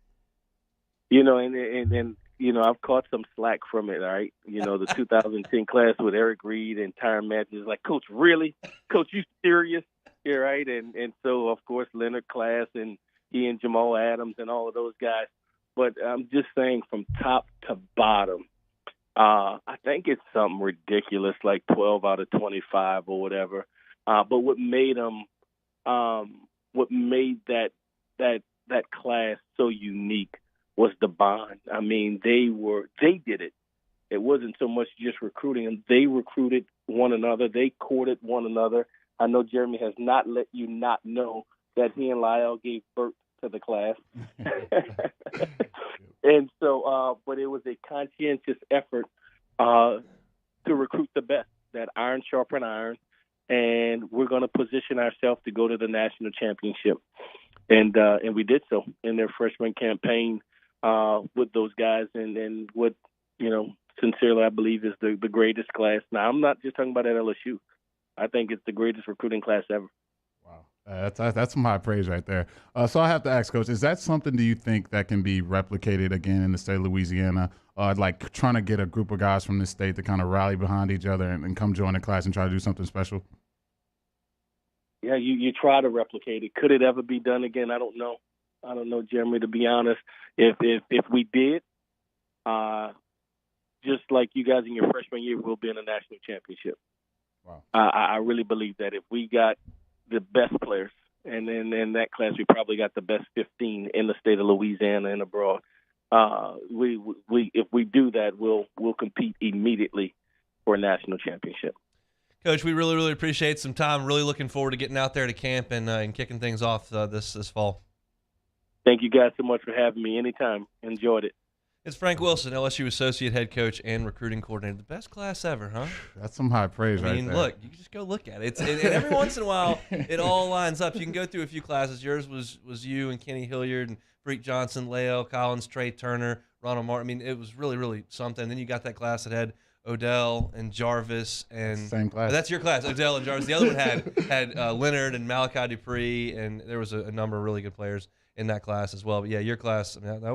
And I've caught some slack from it, all right? The 2010 class with Eric Reed and Tyron Matthews, like, Coach, really? Coach, you serious? Yeah, right? And so, of course, Leonard Class and he and Jamal Adams and all of those guys. But I'm just saying, from top to bottom, I think it's something ridiculous, like 12 out of 25 or whatever. But what made that class so unique was the bond. I mean, they did it. It wasn't so much just recruiting them. They recruited one another. They courted one another. I know Jeremy has not let you not know that he and Lyle gave birth to the class. And so, but it was a conscientious effort to recruit the best, that iron sharpen iron, and we're going to position ourselves to go to the national championship. And we did so in their freshman campaign with those guys, and what sincerely, I believe is the greatest class. Now, I'm not just talking about at LSU. I think it's the greatest recruiting class ever. That's some high praise right there. So I have to ask, Coach, is that something do you think that can be replicated again in the state of Louisiana? Like trying to get a group of guys from this state to kind of rally behind each other and come join the class and try to do something special? Yeah, you try to replicate it. Could it ever be done again? I don't know. Jeremy, to be honest. If we did, just like you guys in your freshman year, we'll be in a national championship. Wow. I really believe that if we got the best players, and then in that class we probably got the best 15 in the state of Louisiana and abroad. If we do that, we'll compete immediately for a national championship. Coach, we really, really appreciate some time. Really looking forward to getting out there to camp and kicking things off this fall. Thank you guys so much for having me. Anytime. Enjoyed it. It's Frank Wilson, LSU associate head coach and recruiting coordinator. The best class ever, huh? That's some high praise right there. Look, you can just go look at it. And every once in a while, it all lines up. You can go through a few classes. Yours was you and Kenny Hilliard and Freak Johnson, Leo Collins, Trey Turner, Ronald Martin. I mean, it was really, really something. Then you got that class that had Odell and Jarvis and same class. That's your class, Odell and Jarvis. The other one had Leonard and Malachi Dupree, and there was a number of really good players in that class as well. But yeah, your class, I mean, that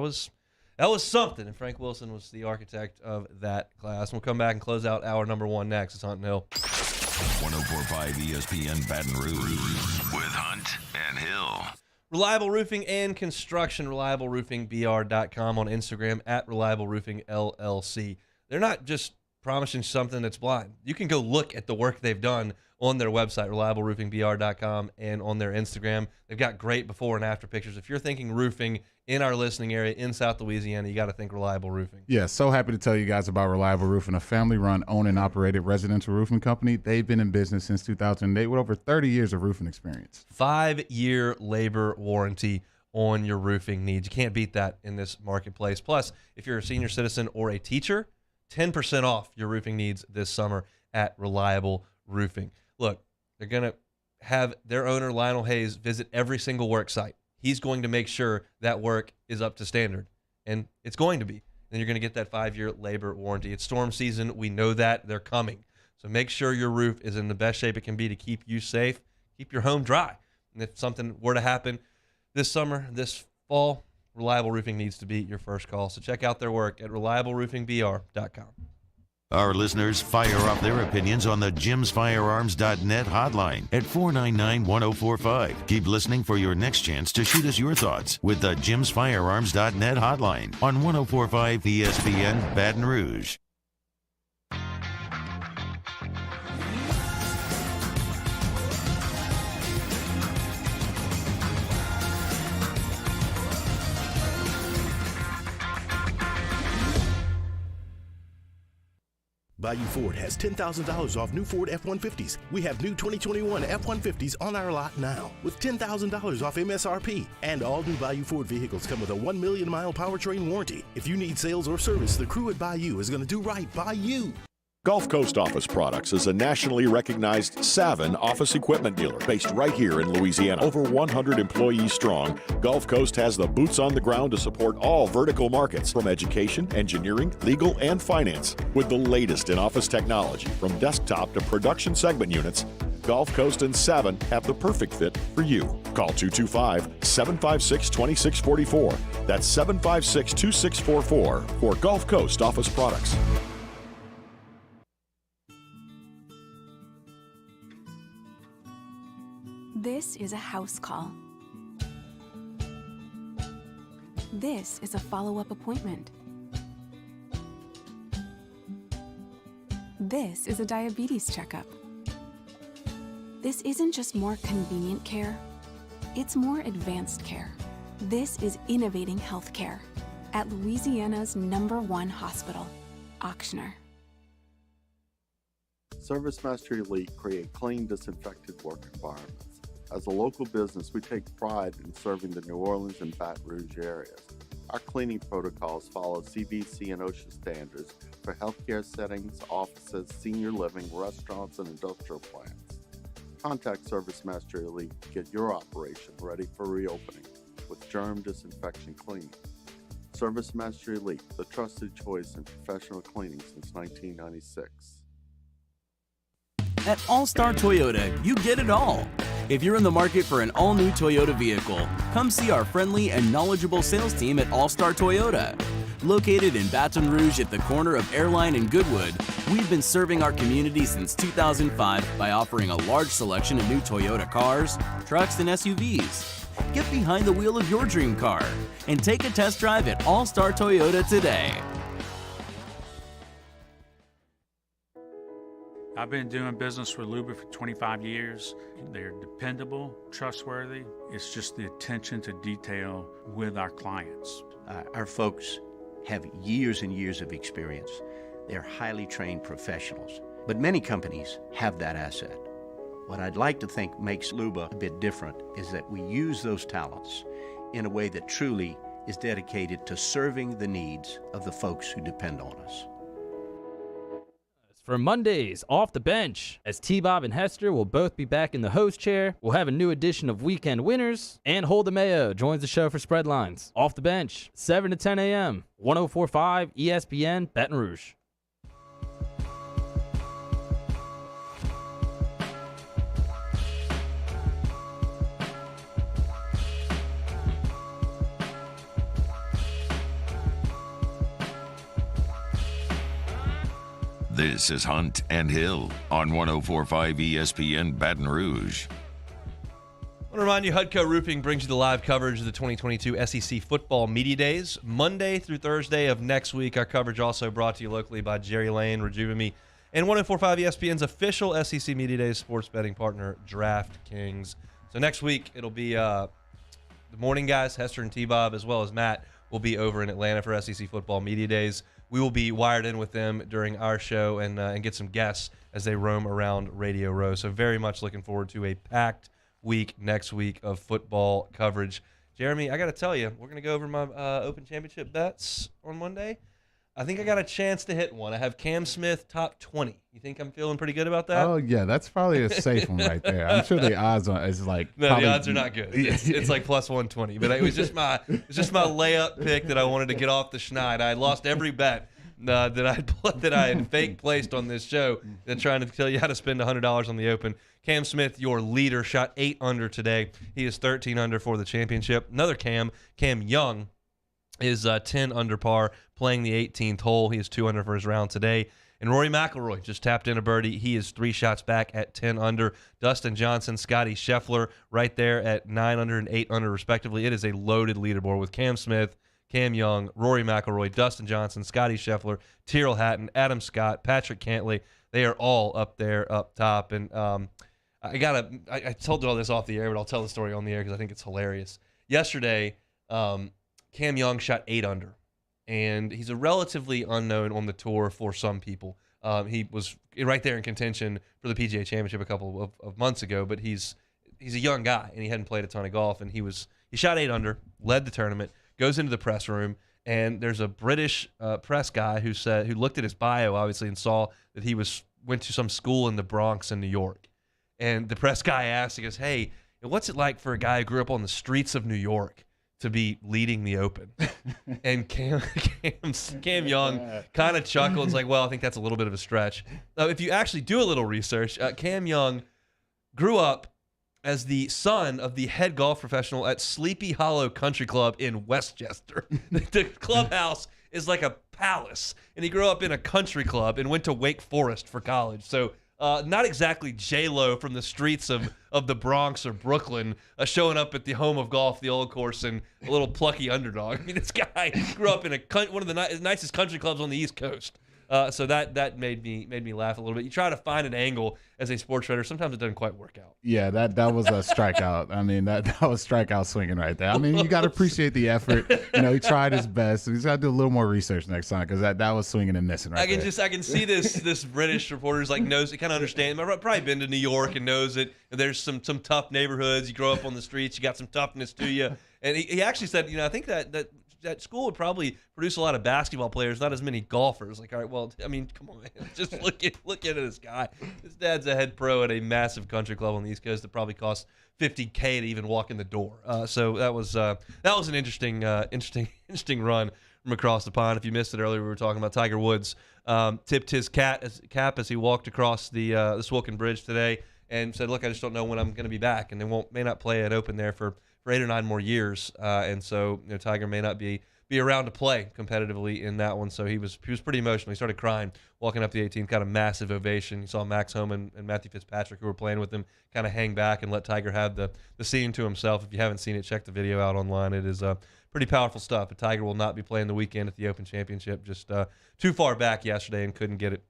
was something, and Frank Wilson was the architect of that class. We'll come back and close out hour number 1 next. It's Hunt and Hill. 104.5 ESPN Baton Rouge with Hunt and Hill. Reliable Roofing and Construction, ReliableRoofingBR.com, on Instagram at Reliable Roofing LLC. They're not just promising something that's blind. You can go look at the work they've done on their website, ReliableRoofingBR.com, and on their Instagram. They've got great before and after pictures. If you're thinking roofing in our listening area in South Louisiana, you got to think Reliable Roofing. Yeah, so happy to tell you guys about Reliable Roofing, a family-run, owned, and operated residential roofing company. They've been in business since 2008 with over 30 years of roofing experience. 5-year labor warranty on your roofing needs. You can't beat that in this marketplace. Plus, if you're a senior citizen or a teacher, 10% off your roofing needs this summer at Reliable Roofing. Look, they're going to have their owner, Lionel Hayes, visit every single work site. He's going to make sure that work is up to standard, and it's going to be. Then you're going to get that 5-year labor warranty. It's storm season. We know that. They're coming. So make sure your roof is in the best shape it can be to keep you safe, keep your home dry. And if something were to happen this summer, this fall, Reliable Roofing needs to be your first call. So check out their work at ReliableRoofingBR.com. Our listeners fire off their opinions on the JimsFirearms.net hotline at 499-1045. Keep listening for your next chance to shoot us your thoughts with the JimsFirearms.net hotline on 104.5 ESPN Baton Rouge. Bayou Ford has $10,000 off new Ford F-150s. We have new 2021 F-150s on our lot now with $10,000 off MSRP. And all new Bayou Ford vehicles come with a 1 million mile powertrain warranty. If you need sales or service, the crew at Bayou is going to do right by you. Gulf Coast Office Products is a nationally recognized Savin office equipment dealer based right here in Louisiana. Over 100 employees strong, Gulf Coast has the boots on the ground to support all vertical markets from education, engineering, legal, and finance. With the latest in office technology from desktop to production segment units, Gulf Coast and Savin have the perfect fit for you. Call 225-756-2644. That's 756-2644 for Gulf Coast Office Products. This is a house call. This is a follow-up appointment. This is a diabetes checkup. This isn't just more convenient care, it's more advanced care. This is innovating healthcare at Louisiana's #1 hospital, Ochsner. ServiceMaster Elite create clean, disinfected work environments. As a local business, we take pride in serving the New Orleans and Baton Rouge areas. Our cleaning protocols follow CDC and OSHA standards for healthcare settings, offices, senior living, restaurants, and industrial plants. Contact ServiceMaster Elite to get your operation ready for reopening with germ disinfection cleaning. Service Master Elite, the trusted choice in professional cleaning since 1996. At All-Star Toyota, you get it all. If you're in the market for an all-new Toyota vehicle, come see our friendly and knowledgeable sales team at All-Star Toyota. Located in Baton Rouge at the corner of Airline and Goodwood, we've been serving our community since 2005 by offering a large selection of new Toyota cars, trucks, and SUVs. Get behind the wheel of your dream car and take a test drive at All-Star Toyota today. I've been doing business with Luba for 25 years. They're dependable, trustworthy. It's just the attention to detail with our clients. Our folks have years and years of experience. They're highly trained professionals, but many companies have that asset. What I'd like to think makes Luba a bit different is that we use those talents in a way that truly is dedicated to serving the needs of the folks who depend on us. For Mondays, Off the Bench, as T-Bob and Hester will both be back in the host chair. We'll have a new edition of Weekend Winners, and Hold the Mayo joins the show for Spread Lines. Off the Bench, 7 to 10 a.m., 104.5 ESPN, Baton Rouge. This is Hunt and Hill on 104.5 ESPN Baton Rouge. I want to remind you, Hudco Roofing brings you the live coverage of the 2022 SEC Football Media Days, Monday through Thursday of next week. Our coverage also brought to you locally by Jerry Lane, Rejuvemi, and 104.5 ESPN's official SEC Media Days sports betting partner, DraftKings. So next week, it'll be the morning guys, Hester and T-Bob, as well as Matt, will be over in Atlanta for SEC Football Media Days. We will be wired in with them during our show and get some guests as they roam around Radio Row. So very much looking forward to a packed week next week of football coverage. Jeremy, I got to tell you, we're going to go over my Open Championship bets on Monday. I think I got a chance to hit one. I have Cam Smith top 20. You think I'm feeling pretty good about that? Oh, yeah, that's probably a safe one right there. I'm sure the odds on is like no, probably, the odds are not good. It's like plus 120. But it was just my layup pick that I wanted to get off the schneid. I lost every bet that I had fake placed on this show. Than trying to tell you how to spend $100 on the Open. Cam Smith, your leader, shot 8 under today. He is 13 under for the championship. Another Cam Young, is 10 under par, playing the 18th hole. He is 2 under for his round today. And Rory McIlroy just tapped in a birdie. He is 3 shots back at 10 under. Dustin Johnson, Scotty Scheffler right there at 9 under and 8 under respectively. It is a loaded leaderboard with Cam Smith, Cam Young, Rory McIlroy, Dustin Johnson, Scotty Scheffler, Tyrrell Hatton, Adam Scott, Patrick Cantlay. They are all up there up top. And I told you all this off the air, but I'll tell the story on the air because I think it's hilarious. Yesterday, Cam Young shot 8 under, and he's a relatively unknown on the tour for some people. He was right there in contention for the PGA Championship a couple of months ago, but he's a young guy, and he hadn't played a ton of golf, and he shot 8 under, led the tournament, goes into the press room, and there's a British press guy who looked at his bio, obviously, and saw that he went to some school in the Bronx in New York. And the press guy asked, he goes, "Hey, what's it like for a guy who grew up on the streets of New York to be leading the Open?" And Cam Young kind of chuckled and was like, "Well, I think that's a little bit of a stretch." If you actually do a little research, Cam Young grew up as the son of the head golf professional at Sleepy Hollow Country Club in Westchester. The clubhouse is like a palace, and he grew up in a country club and went to Wake Forest for college. So not exactly J-Lo from the streets of the Bronx or Brooklyn showing up at the home of golf, the Old Course, and a little plucky underdog. I mean, this guy grew up in one of the nicest country clubs on the East Coast. So that made me laugh a little bit. You try to find an angle as a sports writer. Sometimes it doesn't quite work out. Yeah, that was a strikeout. I mean, that was strikeout swinging right there. I mean, you got to appreciate the effort. He tried his best. He's got to do a little more research next time because that was swinging and missing right there. I can see this British reporter's knows it, kind of understand. I've probably been to New York and knows it. There's some tough neighborhoods. You grow up on the streets. You got some toughness to you. And he actually said, I think that school would probably produce a lot of basketball players, not as many golfers. Like, all right, well, I mean, come on, man. Just look at this guy. His dad's a head pro at a massive country club on the East Coast that probably costs $50K to even walk in the door. So that was an interesting run from across the pond. If you missed it earlier, we were talking about Tiger Woods tipped his cap as he walked across the Swilken Bridge today and said, look, I just don't know when I'm going to be back. And they may not play it open there for 8 or 9 more years. And so, Tiger may not be around to play competitively in that one. So he was pretty emotional. He started crying walking up the 18th, got a massive ovation. You saw Max Home and Matthew Fitzpatrick, who were playing with him, kind of hang back and let Tiger have the scene to himself. If you haven't seen it, check the video out online. It is pretty powerful stuff. But Tiger will not be playing the weekend at the Open Championship. Just too far back yesterday and couldn't get it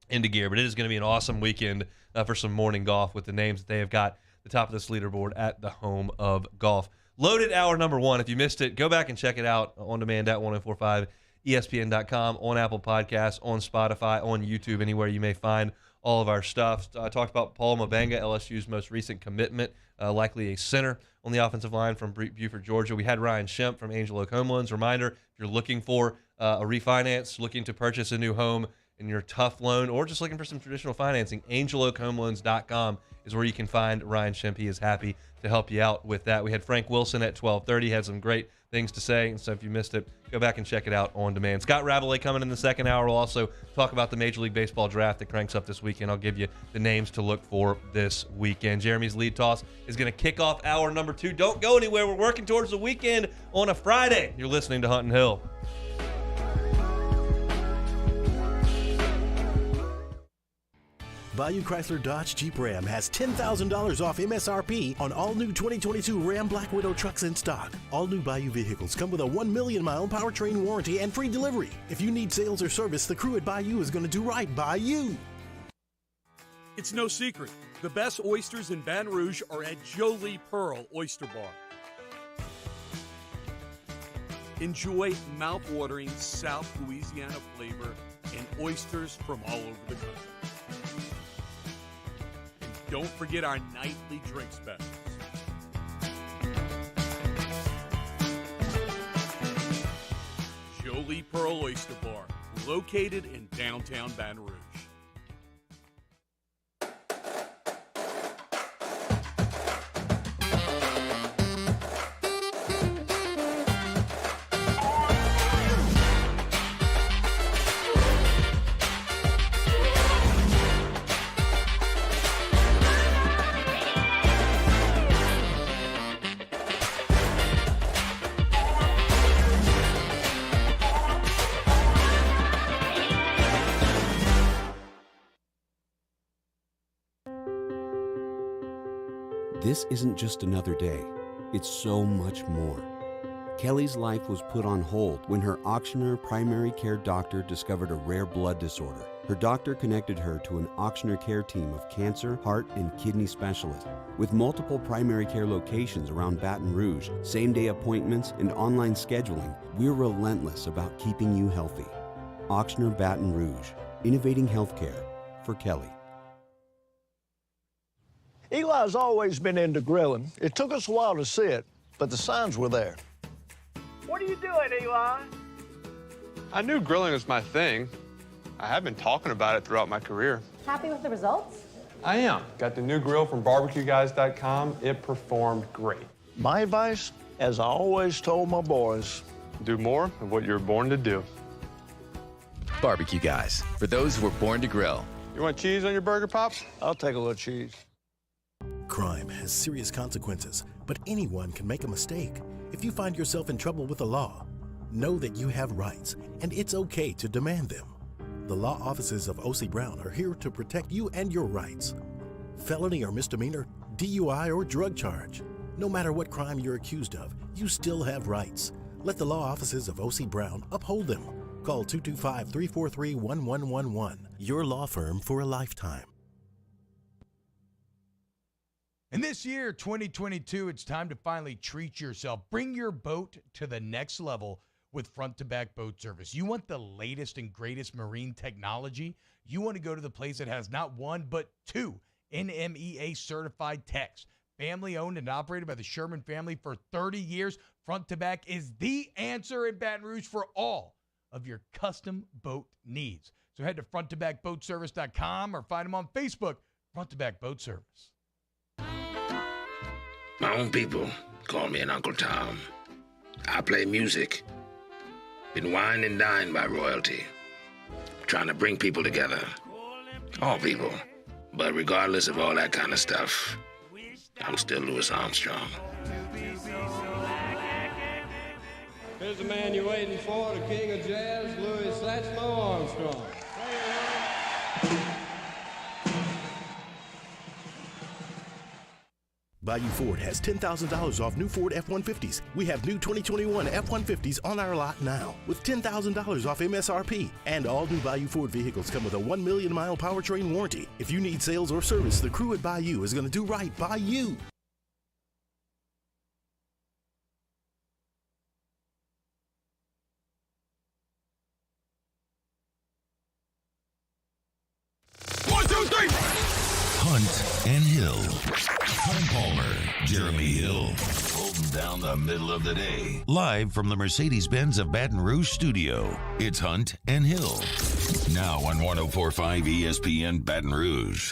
into gear. But it is going to be an awesome weekend for some morning golf with the names that they have got the top of this leaderboard at the home of golf. Loaded hour number 1. If you missed it, go back and check it out on demand at 1045ESPN.com, on Apple Podcasts, on Spotify, on YouTube, anywhere you may find all of our stuff. I talked about Paul Mabenga, LSU's most recent commitment, likely a center on the offensive line from Buford, Georgia. We had Ryan Schimpf from Angel Oak Home Loans. Reminder, if you're looking for a refinance, looking to purchase a new home in your tough loan, or just looking for some traditional financing, angeloakhomeloans.com is where you can find Ryan Schimpf. He is happy to help you out with that. We had Frank Wilson at 12:30, had some great things to say, and so if you missed it, go back and check it out on demand. Scott Rabalais coming in the second hour. We'll also talk about the Major League Baseball draft that cranks up this weekend. I'll give you the names to look for this weekend. Jeremy's lead toss is going to kick off hour number 2. Don't go anywhere. We're working towards the weekend on a Friday. You're listening to Hunt and Hill. Bayou Chrysler Dodge Jeep Ram has $10,000 off MSRP on all new 2022 Ram Black Widow trucks in stock. All new Bayou vehicles come with a 1 million mile powertrain warranty and free delivery. If you need sales or service, the crew at Bayou is going to do right by you. It's no secret. The best oysters in Baton Rouge are at Jolie Pearl Oyster Bar. Enjoy mouth-watering South Louisiana flavor and oysters from all over the country. Don't forget our nightly drink specials. Jolie Pearl Oyster Bar, located in downtown Baton Rouge. This isn't just another day. It's so much more. Kelly's life was put on hold when her auctioneer primary care doctor discovered a rare blood disorder. Her doctor connected her to an auctioneer care team of cancer, heart, and kidney specialists. With multiple primary care locations around Baton Rouge, same-day appointments, and online scheduling, we're relentless about keeping you healthy. Auctioneer Baton Rouge, innovating healthcare for Kelly. Eli's always been into grilling. It took us a while to see it, but the signs were there. What are you doing, Eli? I knew grilling was my thing. I have been talking about it throughout my career. Happy with the results? I am. Got the new grill from barbecueguys.com. It performed great. My advice, as I always told my boys, do more of what you're born to do. Barbecue Guys, for those who were born to grill. You want cheese on your burger, Pops? I'll take a little cheese. Crime has serious consequences, but anyone can make a mistake. If you find yourself in trouble with the law, know that you have rights, and it's okay to demand them. The law offices of O.C. Brown are here to protect you and your rights. Felony or misdemeanor, DUI or drug charge. No matter what crime you're accused of, you still have rights. Let the law offices of O.C. Brown uphold them. Call 225-343-1111. Your law firm for a lifetime. And this year, 2022, it's time to finally treat yourself. Bring your boat to the next level with front-to-back boat service. You want the latest and greatest marine technology? You want to go to the place that has not one, but 2 NMEA-certified techs. Family-owned and operated by the Sherman family for 30 years, front-to-back is the answer in Baton Rouge for all of your custom boat needs. So head to front-to-backboatservice.com or find them on Facebook, Front-to-Back Boat Service. My own people call me an Uncle Tom. I play music. Been wined and dined by royalty. Trying to bring people together. All people. But regardless of all that kind of stuff, I'm still Louis Armstrong. Here's the man you're waiting for, the king of jazz, Louis Satchmo Armstrong. Bayou Ford has $10,000 off new Ford F-150s. We have new 2021 F-150s on our lot now with $10,000 off MSRP. And all new Bayou Ford vehicles come with a 1 million mile powertrain warranty. If you need sales or service, the crew at Bayou is going to do right by you. Hunt and Hill. Hunt Palmer, Jeremy Hill, holding down the middle of the day. Live from the Mercedes-Benz of Baton Rouge studio, it's Hunt and Hill. Now on 104.5 ESPN Baton Rouge.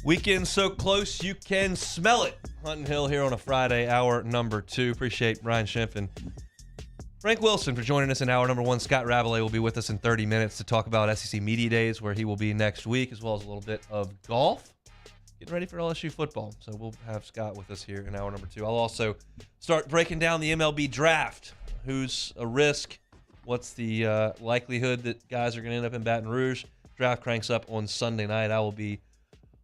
Weekend so close you can smell it. Hunt and Hill here on a Friday, hour number 2. Appreciate Ryan Schimpf and Frank Wilson for joining us in hour number 1. Scott Rabalais will be with us in 30 minutes to talk about SEC Media Days, where he will be next week, as well as a little bit of golf. Getting ready for LSU football. So we'll have Scott with us here in hour number 2. I'll also start breaking down the MLB draft. Who's a risk? What's the likelihood that guys are going to end up in Baton Rouge? Draft cranks up on Sunday night. I will be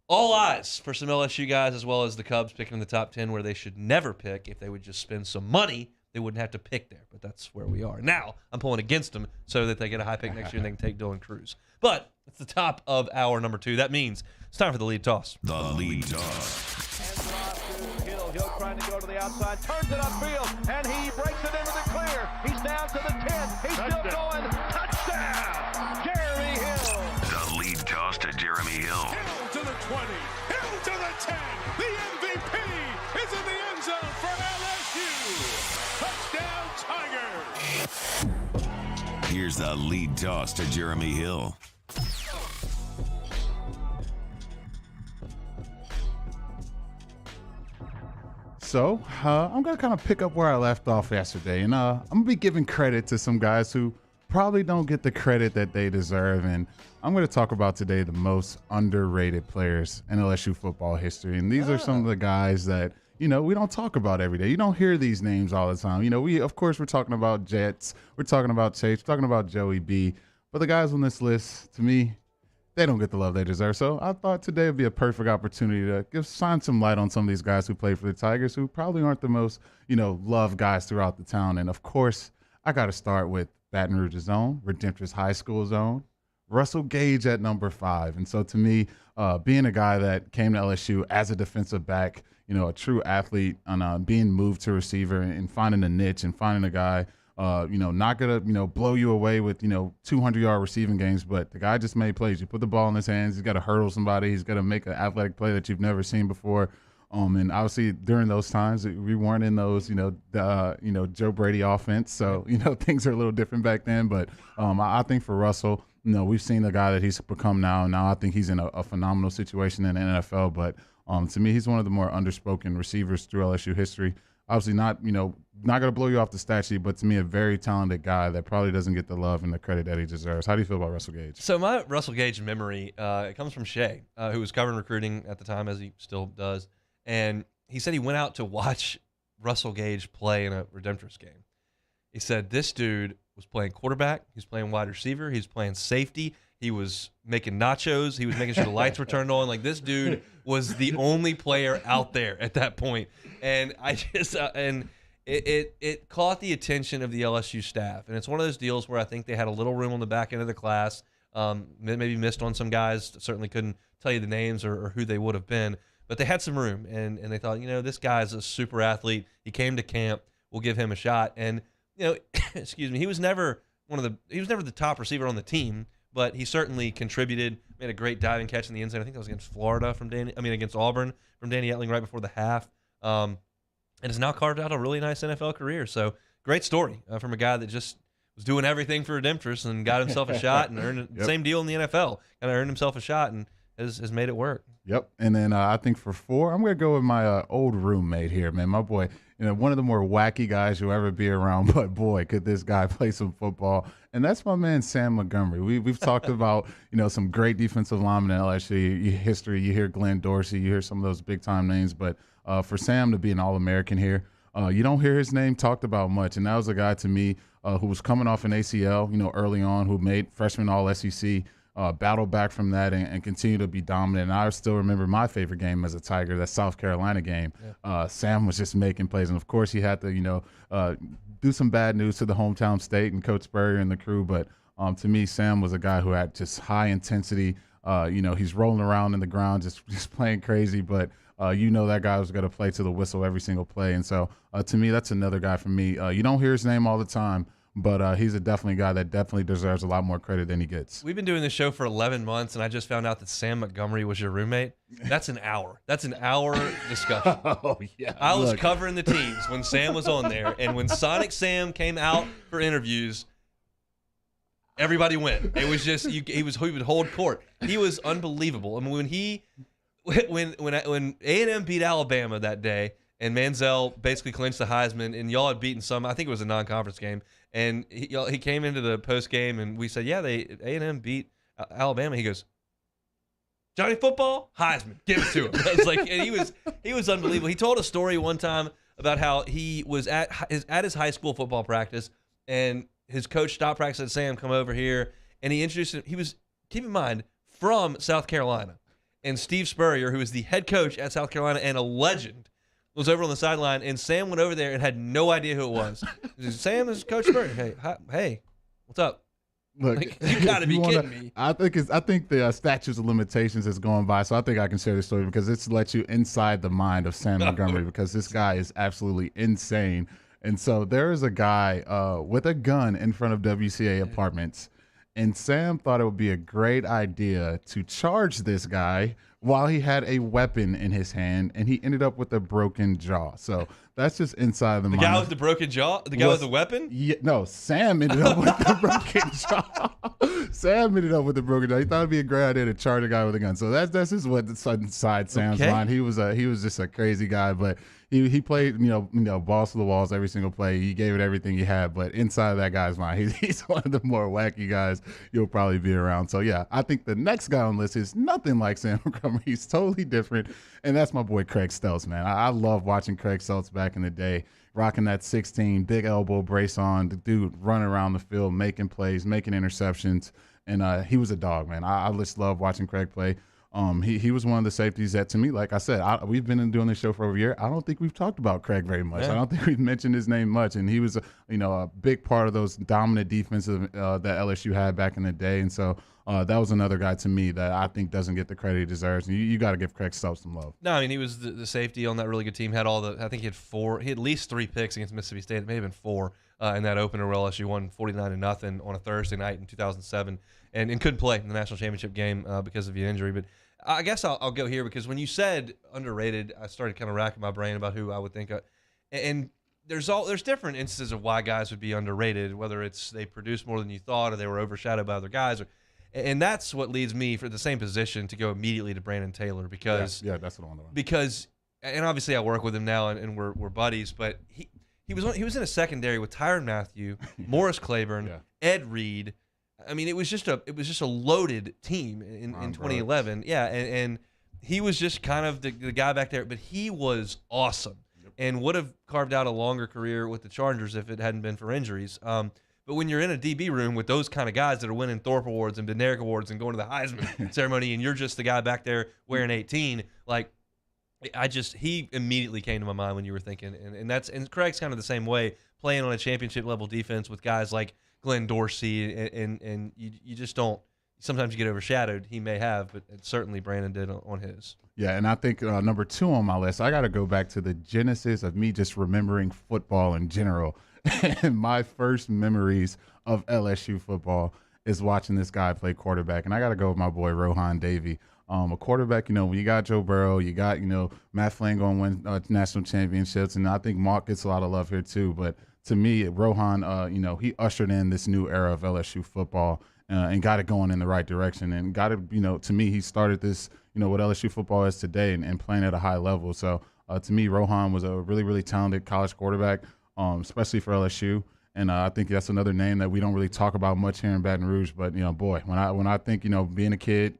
all eyes for some LSU guys, as well as the Cubs picking in the top 10 where they should never pick. If they would just spend some money, they wouldn't have to pick there, but that's where we are. Now, I'm pulling against them so that they get a high pick next year and they can take Dylan Cruz. But it's the top of hour number 2. That means it's time for the lead toss. The lead toss. Hill trying to go to the outside, turns it upfield, and he breaks it into the clear. He's down to the 10. He's still going. Touchdown, Jeremy Hill. The lead toss to Jeremy Hill. Hill to the 20. Hill to the 10. The MVP is in the end zone for LSU. Touchdown, Tigers! Here's the lead toss to Jeremy Hill. So I'm going to kind of pick up where I left off yesterday. And I'm going to be giving credit to some guys who probably don't get the credit that they deserve. And I'm going to talk about today the most underrated players in LSU football history. And these are some of the guys that, you know, we don't talk about every day. You don't hear these names all the time. You know, we're talking about Jets. We're talking about Chase. We're talking about Joey B. But the guys on this list, to me, they don't get the love they deserve. So I thought today would be a perfect opportunity to shine some light on some of these guys who play for the Tigers, who probably aren't the most, loved guys throughout the town. And, of course, I got to start with Baton Rouge's own, Redemptorist High School's own, Russell Gage at number 5. And so to me, being a guy that came to LSU as a defensive back, a true athlete, and being moved to receiver and finding a niche and finding a guy, not going to, blow you away with, 200-yard receiving games, but the guy just made plays. You put the ball in his hands, he's got to hurdle somebody, he's got to make an athletic play that you've never seen before. And obviously during those times, we weren't in those, Joe Brady offense. So, things are a little different back then. But I think for Russell, we've seen the guy that he's become now. Now I think he's in a phenomenal situation in the NFL. But to me, he's one of the more underspoken receivers through LSU history. Obviously not going to blow you off the stat sheet, but to me, a very talented guy that probably doesn't get the love and the credit that he deserves. How do you feel about Russell Gage? So my Russell Gage memory, it comes from Shea, who was covering recruiting at the time, as he still does. And he said he went out to watch Russell Gage play in a Redemptorist game. He said this dude was playing quarterback, he was playing wide receiver, he was playing safety, he was making nachos, he was making sure the lights were turned on. Like, this dude was the only player out there at that point. And I just it caught the attention of the LSU staff. And it's one of those deals where I think they had a little room on the back end of the class. Maybe missed on some guys, certainly couldn't tell you the names or who they would have been. But they had some room, and they thought, this guy's a super athlete. He came to camp. We'll give him a shot. And, excuse me, he was never the top receiver on the team, but he certainly contributed, made a great diving catch in the end zone. I think that was against Auburn from Danny Etling right before the half. And has now carved out a really nice NFL career. So great story from a guy that just was doing everything for Redemptorist and got himself a shot and earned the same deal in the NFL. Kind of earned himself a shot and has made it work. Yep. And then I think for 4, I'm going to go with my old roommate here, man. My boy, one of the more wacky guys you'll ever be around, but boy, could this guy play some football. And that's my man, Sam Montgomery. We've talked about, some great defensive linemen in LSU history. You hear Glenn Dorsey, you hear some of those big-time names. But for Sam to be an All-American here, you don't hear his name talked about much. And that was a guy to me who was coming off an ACL, early on, who made freshman All-SEC. Battle back from that and continue to be dominant. And I still remember my favorite game as a Tiger, that South Carolina game. Yeah. Sam was just making plays. And, of course, he had to, do some bad news to the hometown state and Coach Spurrier and the crew. But to me, Sam was a guy who had just high intensity. He's rolling around in the ground just playing crazy. But, that guy was going to play to the whistle every single play. And so, to me, that's another guy for me. You don't hear his name all the time. But he's definitely a guy that definitely deserves a lot more credit than he gets. We've been doing this show for 11 months, and I just found out that Sam Montgomery was your roommate. That's an hour. That's an hour discussion. Oh, yeah. I was covering the teams when Sam was on there, and when Sonic Sam came out for interviews, everybody went. It was just he would hold court. He was unbelievable. I mean, when A&M beat Alabama that day, and Manziel basically clinched the Heisman, and y'all had beaten some. I think it was a non-conference game. And he came into the post game, and we said, "Yeah, A&M beat Alabama." He goes, "Johnny Football, Heisman, give it to him." I was like, and he was unbelievable. He told a story one time about how he was at his high school football practice, and his coach stopped practice and said, "Sam, come over here," and he introduced him. He was, keep in mind, from South Carolina, and Steve Spurrier, who is the head coach at South Carolina and a legend, was over on the sideline, and Sam went over there and had no idea who it was. He said, "Sam, this is Coach Spurrier. Hey, what's up?" Look, you got to be kidding me. I think the statutes of limitations is going by, so I think I can share this story because it's to let you inside the mind of Sam Montgomery because this guy is absolutely insane. And so there is a guy with a gun in front of WCA Apartments, and Sam thought it would be a great idea to charge this guy while he had a weapon in his hand, and he ended up with a broken jaw. So that's just inside the mind. The guy with the broken jaw? The guy with the weapon? Yeah, no, Sam ended up with the broken jaw. Sam ended up with the broken jaw. He thought it'd be a great idea to charge a guy with a gun. So that's just what's inside Sam's mind. He was just a crazy guy, but he played balls to the walls every single play. He gave it everything he had, but inside of that guy's mind, he's one of the more wacky guys you'll probably be around. So yeah, I think the next guy on the list is nothing like Sam Montgomery. He's totally different, and that's my boy Craig Stelz, man. I love watching Craig Stelz back in the day, rocking that 16, big elbow brace on, the dude running around the field, making plays, making interceptions, and he was a dog, man. I just love watching Craig play. He was one of the safeties that, to me, like I said, we've been doing this show for over a year. I don't think we've talked about Craig very much. Yeah. I don't think we've mentioned his name much, and he was a big part of those dominant defenses that LSU had back in the day. And so that was another guy to me that I think doesn't get the credit he deserves. And you got to give Craig Stelz some love. No, I mean, he was the safety on that really good team. Had I think he had at least 3 picks against Mississippi State. It may have been 4 in that opener where LSU won 49-0 on a Thursday night in 2007, and couldn't play in the national championship game because of the injury. But I guess I'll go here because when you said underrated, I started kind of racking my brain about who I would think and there's different instances of why guys would be underrated, whether it's they produced more than you thought or they were overshadowed by other guys, and that's what leads me for the same position to go immediately to Brandon Taylor because that's the one. Because and obviously I work with him now and we're buddies, but he was in a secondary with Tyrann Mathieu, Morris Claiborne, Ed Reed. I mean, it was just a loaded team in 2011. Brooks. Yeah, and he was just kind of the guy back there, but he was awesome and would have carved out a longer career with the Chargers if it hadn't been for injuries. But when you're in a DB room with those kind of guys that are winning Thorpe Awards and Bednarik Awards and going to the Heisman ceremony, and you're just the guy back there wearing 18, like he immediately came to my mind when you were thinking, and Craig's kind of the same way, playing on a championship level defense with guys like Glenn Dorsey, and you just don't. Sometimes you get overshadowed. He may have, but certainly Brandon did on his. Yeah, and I think number 2 on my list, I got to go back to the genesis of me just remembering football in general. And my first memories of LSU football is watching this guy play quarterback, and I got to go with my boy Rohan Davey. A quarterback, when you got Joe Burrow, you got, Matt Flynn going to win national championships, and I think Mark gets a lot of love here too, but to me, Rohan, he ushered in this new era of LSU football. and got it going in the right direction and got it, to me, he started this, what LSU football is today and playing at a high level. So to me, Rohan was a really, really talented college quarterback, especially for LSU. And I think that's another name that we don't really talk about much here in Baton Rouge. But, boy, when I think, being a kid,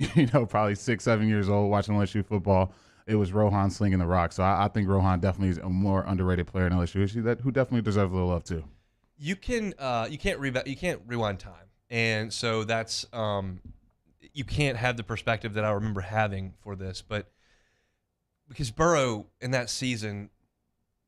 probably 6, 7 years old watching LSU football, it was Rohan slinging the rock. So I think Rohan definitely is a more underrated player in LSU who definitely deserves a little love too. You can't rewind time. And so that's you can't have the perspective that I remember having for this. But because Burrow in that season,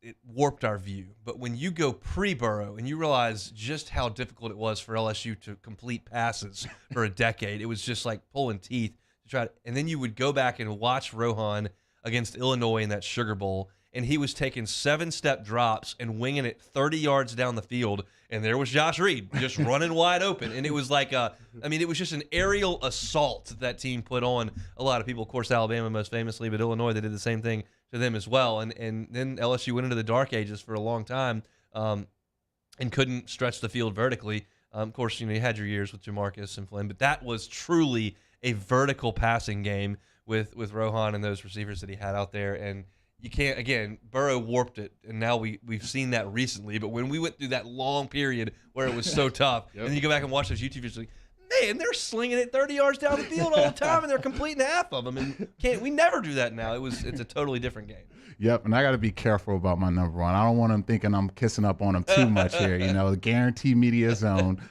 it warped our view. But when you go pre-Burrow and you realize just how difficult it was for LSU to complete passes for a decade, it was just like pulling teeth to try to, and then you would go back and watch Rohan against Illinois in that Sugar Bowl, and he was taking 7-step drops and winging it 30 yards down the field, and there was Josh Reed just running wide open. And it was like it was just an aerial assault that team put on a lot of people. Of course, Alabama most famously, but Illinois, they did the same thing to them as well. And then LSU went into the dark ages for a long time and couldn't stretch the field vertically. Of course, you had your years with Jamarcus and Flynn, but that was truly a vertical passing game with Rohan and those receivers that he had out there. And you can't, again, Burrow warped it, and now we've seen that recently. But when we went through that long period where it was so tough, and then you go back and watch those YouTube videos, like, man, they're slinging it 30 yards down the field all the time, and they're completing half of them. And we never do that now. It's a totally different game. Yep, and I got to be careful about my number one. I don't want them thinking I'm kissing up on them too much here. The Guarantee Media Zone,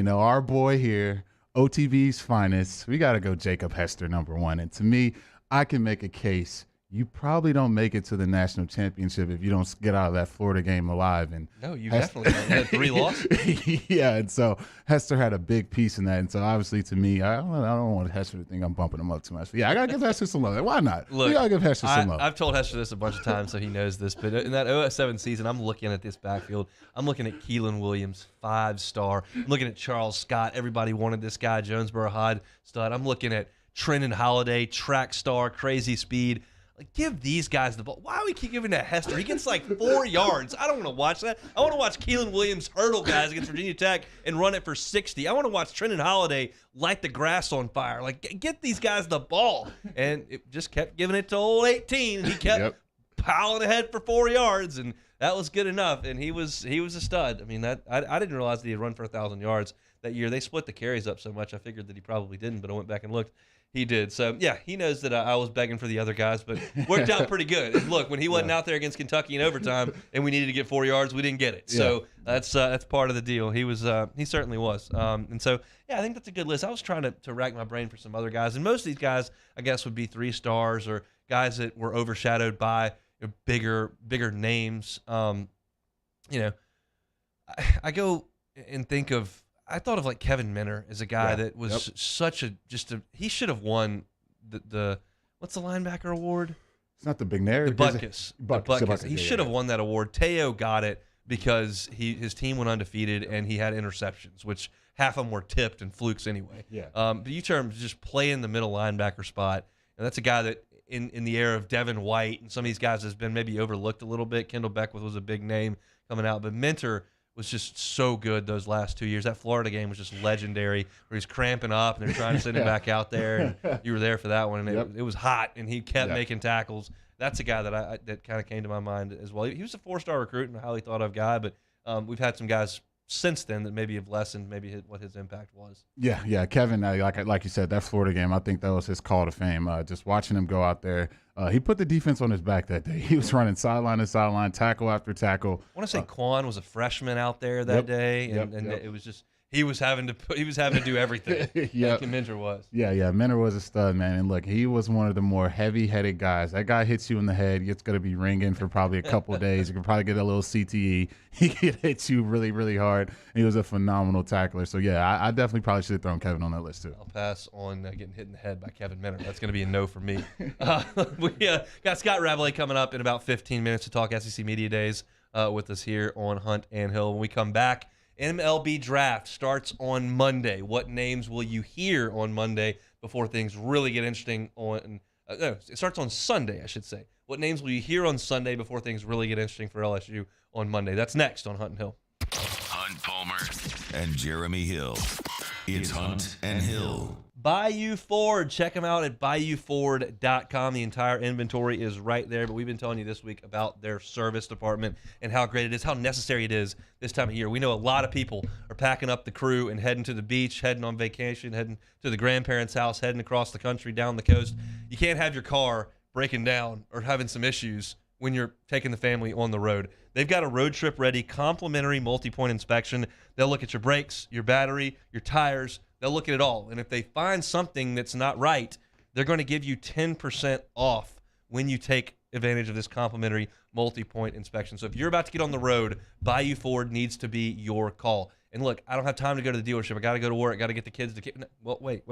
our boy here, OTV's finest. We got to go Jacob Hester, number one. And to me, I can make a case. You probably don't make it to the national championship if you don't get out of that Florida game alive. And no, you definitely don't. You had 3 losses. Yeah, and so Hester had a big piece in that. And so obviously to me, I don't want Hester to think I'm bumping him up too much. But yeah, I got to give Hester some love. Why not? Look, we got to give Hester some love. I've told Hester this a bunch of times, so he knows this. But in that 07 season, I'm looking at this backfield. I'm looking at Keelan Williams, 5-star. I'm looking at Charles Scott. Everybody wanted this guy, Jonesboro Hyde stud. I'm looking at Trenton Holiday, track star, crazy speed. Like, give these guys the ball. Why do we keep giving to Hester? He gets like 4 yards. I don't want to watch that. I want to watch Keelan Williams hurdle guys against Virginia Tech and run it for 60. I want to watch Trenton Holiday light the grass on fire. Like, get these guys the ball. And it just kept giving it to old 18, and he kept piling ahead for 4 yards, and that was good enough. And he was a stud. I mean, I didn't realize that he had run for 1,000 yards that year. They split the carries up so much, I figured that he probably didn't, but I went back and looked. He did. So, yeah, he knows that I was begging for the other guys, but worked out pretty good. And look, when he wasn't out there against Kentucky in overtime and we needed to get 4 yards, we didn't get it. So that's part of the deal. He certainly was. And so, yeah, I think that's a good list. I was trying to rack my brain for some other guys. And most of these guys, I guess, would be 3-stars or guys that were overshadowed by bigger names. I go and think of, I thought of like Kevin Minner as a guy that was he should have won the what's the linebacker award? It's not the Big Nair. The Butkus. He should have won that award. Teo got it because his team went undefeated and he had interceptions, which half of them were tipped and flukes anyway. Yeah. But you term just play in the middle linebacker spot, and that's a guy that in the era of Devin White and some of these guys has been maybe overlooked a little bit. Kendall Beckwith was a big name coming out, but Minter was just so good those last 2 years. That Florida game was just legendary, where he's cramping up and they're trying to send him back out there. And you were there for that one, and it was hot, and he kept making tackles. That's a guy that kind of came to my mind as well. He was a 4-star recruit and a highly thought of guy, but we've had some guys since then that maybe have lessened what his impact was. Yeah, Kevin, like you said, that Florida game, I think that was his call to fame. Just watching him go out there, he put the defense on his back that day. He was running sideline to sideline, tackle after tackle. I want to say Quan was a freshman out there that day, and it was just he was having to do everything. Like Minter was. Yeah. Minter was a stud, man. And look, he was one of the more heavy-headed guys. That guy hits you in the head. It's going to be ringing for probably a couple of days. You can probably get a little CTE. He could hit you really, really hard. He was a phenomenal tackler. So, yeah, I definitely probably should have thrown Kevin on that list, too. I'll pass on getting hit in the head by Kevin Minter. That's going to be a no for me. We got Scott Rabalais coming up in about 15 minutes to talk SEC Media Days with us here on Hunt and Hill. When we come back, MLB draft starts on Monday. What names will you hear on Monday before things really get interesting it starts on Sunday, I should say. What names will you hear on Sunday before things really get interesting for LSU on Monday? That's next on Hunt and Hill. Hunt Palmer and Jeremy Hill. It's Hunt and Hill. Bayou Ford. Check them out at BayouFord.com. The entire inventory is right there. But we've been telling you this week about their service department and how great it is, how necessary it is this time of year. We know a lot of people are packing up the crew and heading to the beach, heading on vacation, heading to the grandparents' house, heading across the country, down the coast. You can't have your car breaking down or having some issues when you're taking the family on the road. They've got a road trip ready, complimentary multi-point inspection. They'll look at your brakes, your battery, your tires. They'll look at it all. And if they find something that's not right, they're going to give you 10% off when you take advantage of this complimentary multi-point inspection. So if you're about to get on the road, Bayou Ford needs to be your call. And look, I don't have time to go to the dealership. I got to go to work. I got to get the kids to well, wait.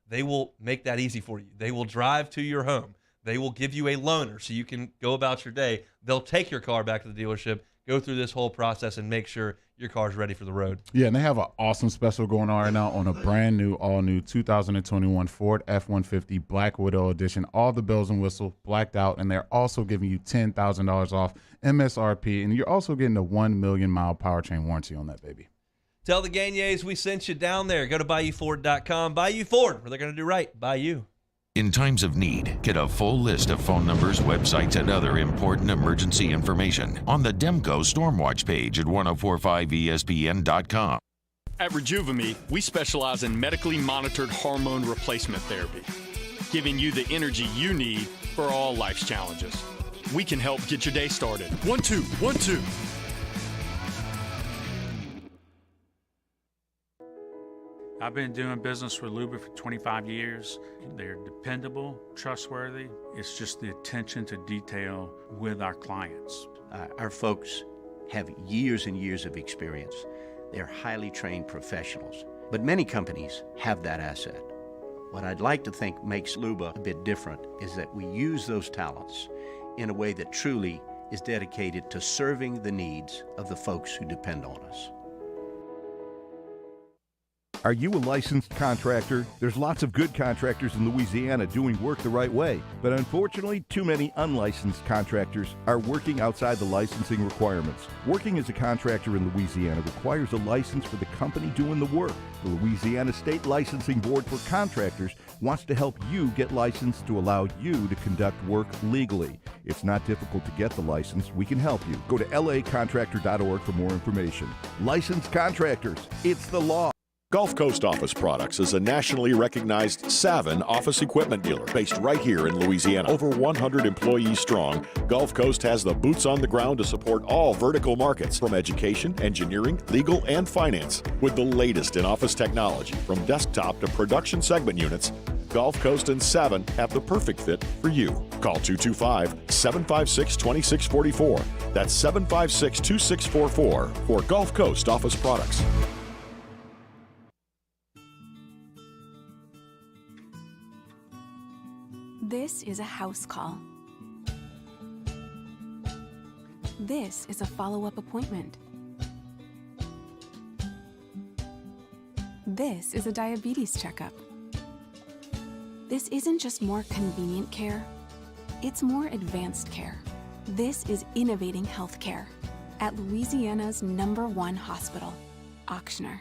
They will make that easy for you. They will drive to your home. They will give you a loaner so you can go about your day. They'll take your car back to the dealership, go through this whole process, and make sure your car's ready for the road. Yeah, and they have an awesome special going on right now on a brand new, all-new 2021 Ford F-150 Black Widow Edition. All the bells and whistles blacked out, and they're also giving you $10,000 off MSRP, and you're also getting a 1 million mile powertrain warranty on that baby. Tell the Gagnes we sent you down there. Go to BayouFord.com. Bayou Ford, where they're going to do right by you. In times of need, get a full list of phone numbers, websites, and other important emergency information on the Demco Stormwatch page at 1045ESPN.com. At Rejuvame, we specialize in medically monitored hormone replacement therapy, giving you the energy you need for all life's challenges. We can help get your day started. 1, 2, 1, 2. I've been doing business with Luba for 25 years. They're dependable, trustworthy. It's just the attention to detail with our clients. Our folks have years and years of experience. They're highly trained professionals, but many companies have that asset. What I'd like to think makes Luba a bit different is that we use those talents in a way that truly is dedicated to serving the needs of the folks who depend on us. Are you a licensed contractor? There's lots of good contractors in Louisiana doing work the right way, but unfortunately, too many unlicensed contractors are working outside the licensing requirements. Working as a contractor in Louisiana requires a license for the company doing the work. The Louisiana State Licensing Board for Contractors wants to help you get licensed to allow you to conduct work legally. It's not difficult to get the license. We can help you. Go to lacontractor.org for more information. Licensed contractors, it's the law. Gulf Coast Office Products is a nationally recognized Savin office equipment dealer based right here in Louisiana. Over 100 employees strong, Gulf Coast has the boots on the ground to support all vertical markets, from education, engineering, legal, and finance. With the latest in office technology, from desktop to production segment units, Gulf Coast and Savin have the perfect fit for you. Call 225-756-2644. That's 756-2644 for Gulf Coast Office Products. This is a house call. This is a follow-up appointment. This is a diabetes checkup. This isn't just more convenient care, it's more advanced care. This is innovating healthcare at Louisiana's #1 hospital, Auctioner.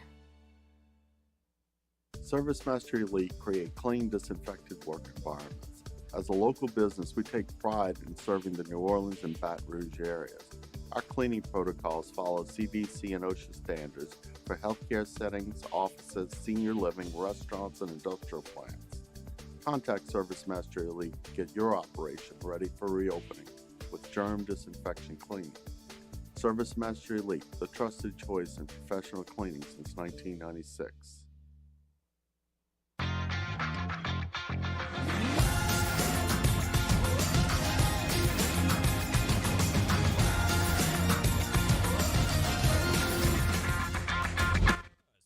ServiceMaster Elite create clean, disinfected work environments. As a local business, we take pride in serving the New Orleans and Baton Rouge areas. Our cleaning protocols follow CDC and OSHA standards for healthcare settings, offices, senior living, restaurants, and industrial plants. Contact ServiceMaster Elite to get your operation ready for reopening with germ disinfection cleaning. ServiceMaster Elite, the trusted choice in professional cleaning since 1996.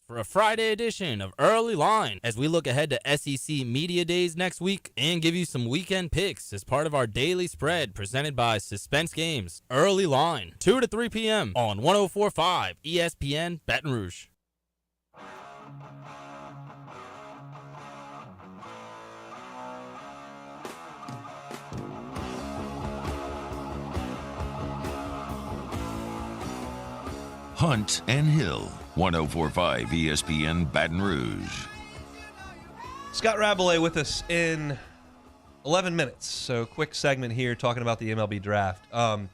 For a Friday edition of Early Line, as we look ahead to SEC Media Days next week and give you some weekend picks as part of our daily spread presented by Suspense Games. Early Line, 2 to 3 p.m. on 104.5 ESPN Baton Rouge. Hunt and Hill 104.5 ESPN Baton Rouge. Scott Rabalais with us in 11 minutes. So quick segment here talking about the MLB draft. That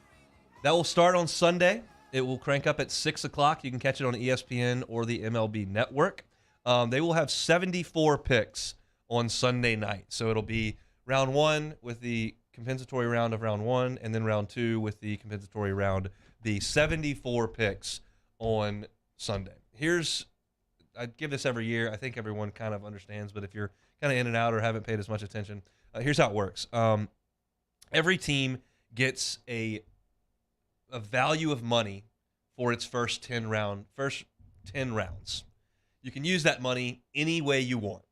will start on Sunday. It will crank up at 6 o'clock. You can catch it on ESPN or the MLB Network. They will have 74 picks on Sunday night. So it'll be round 1 with the compensatory round of round 1, and then round 2 with the compensatory round. The 74 picks on Sunday. I give this every year. I think everyone kind of understands, but if you're kind of in and out or haven't paid as much attention, here's how it works. Every team gets a value of money for its first 10 rounds. You can use that money any way you want.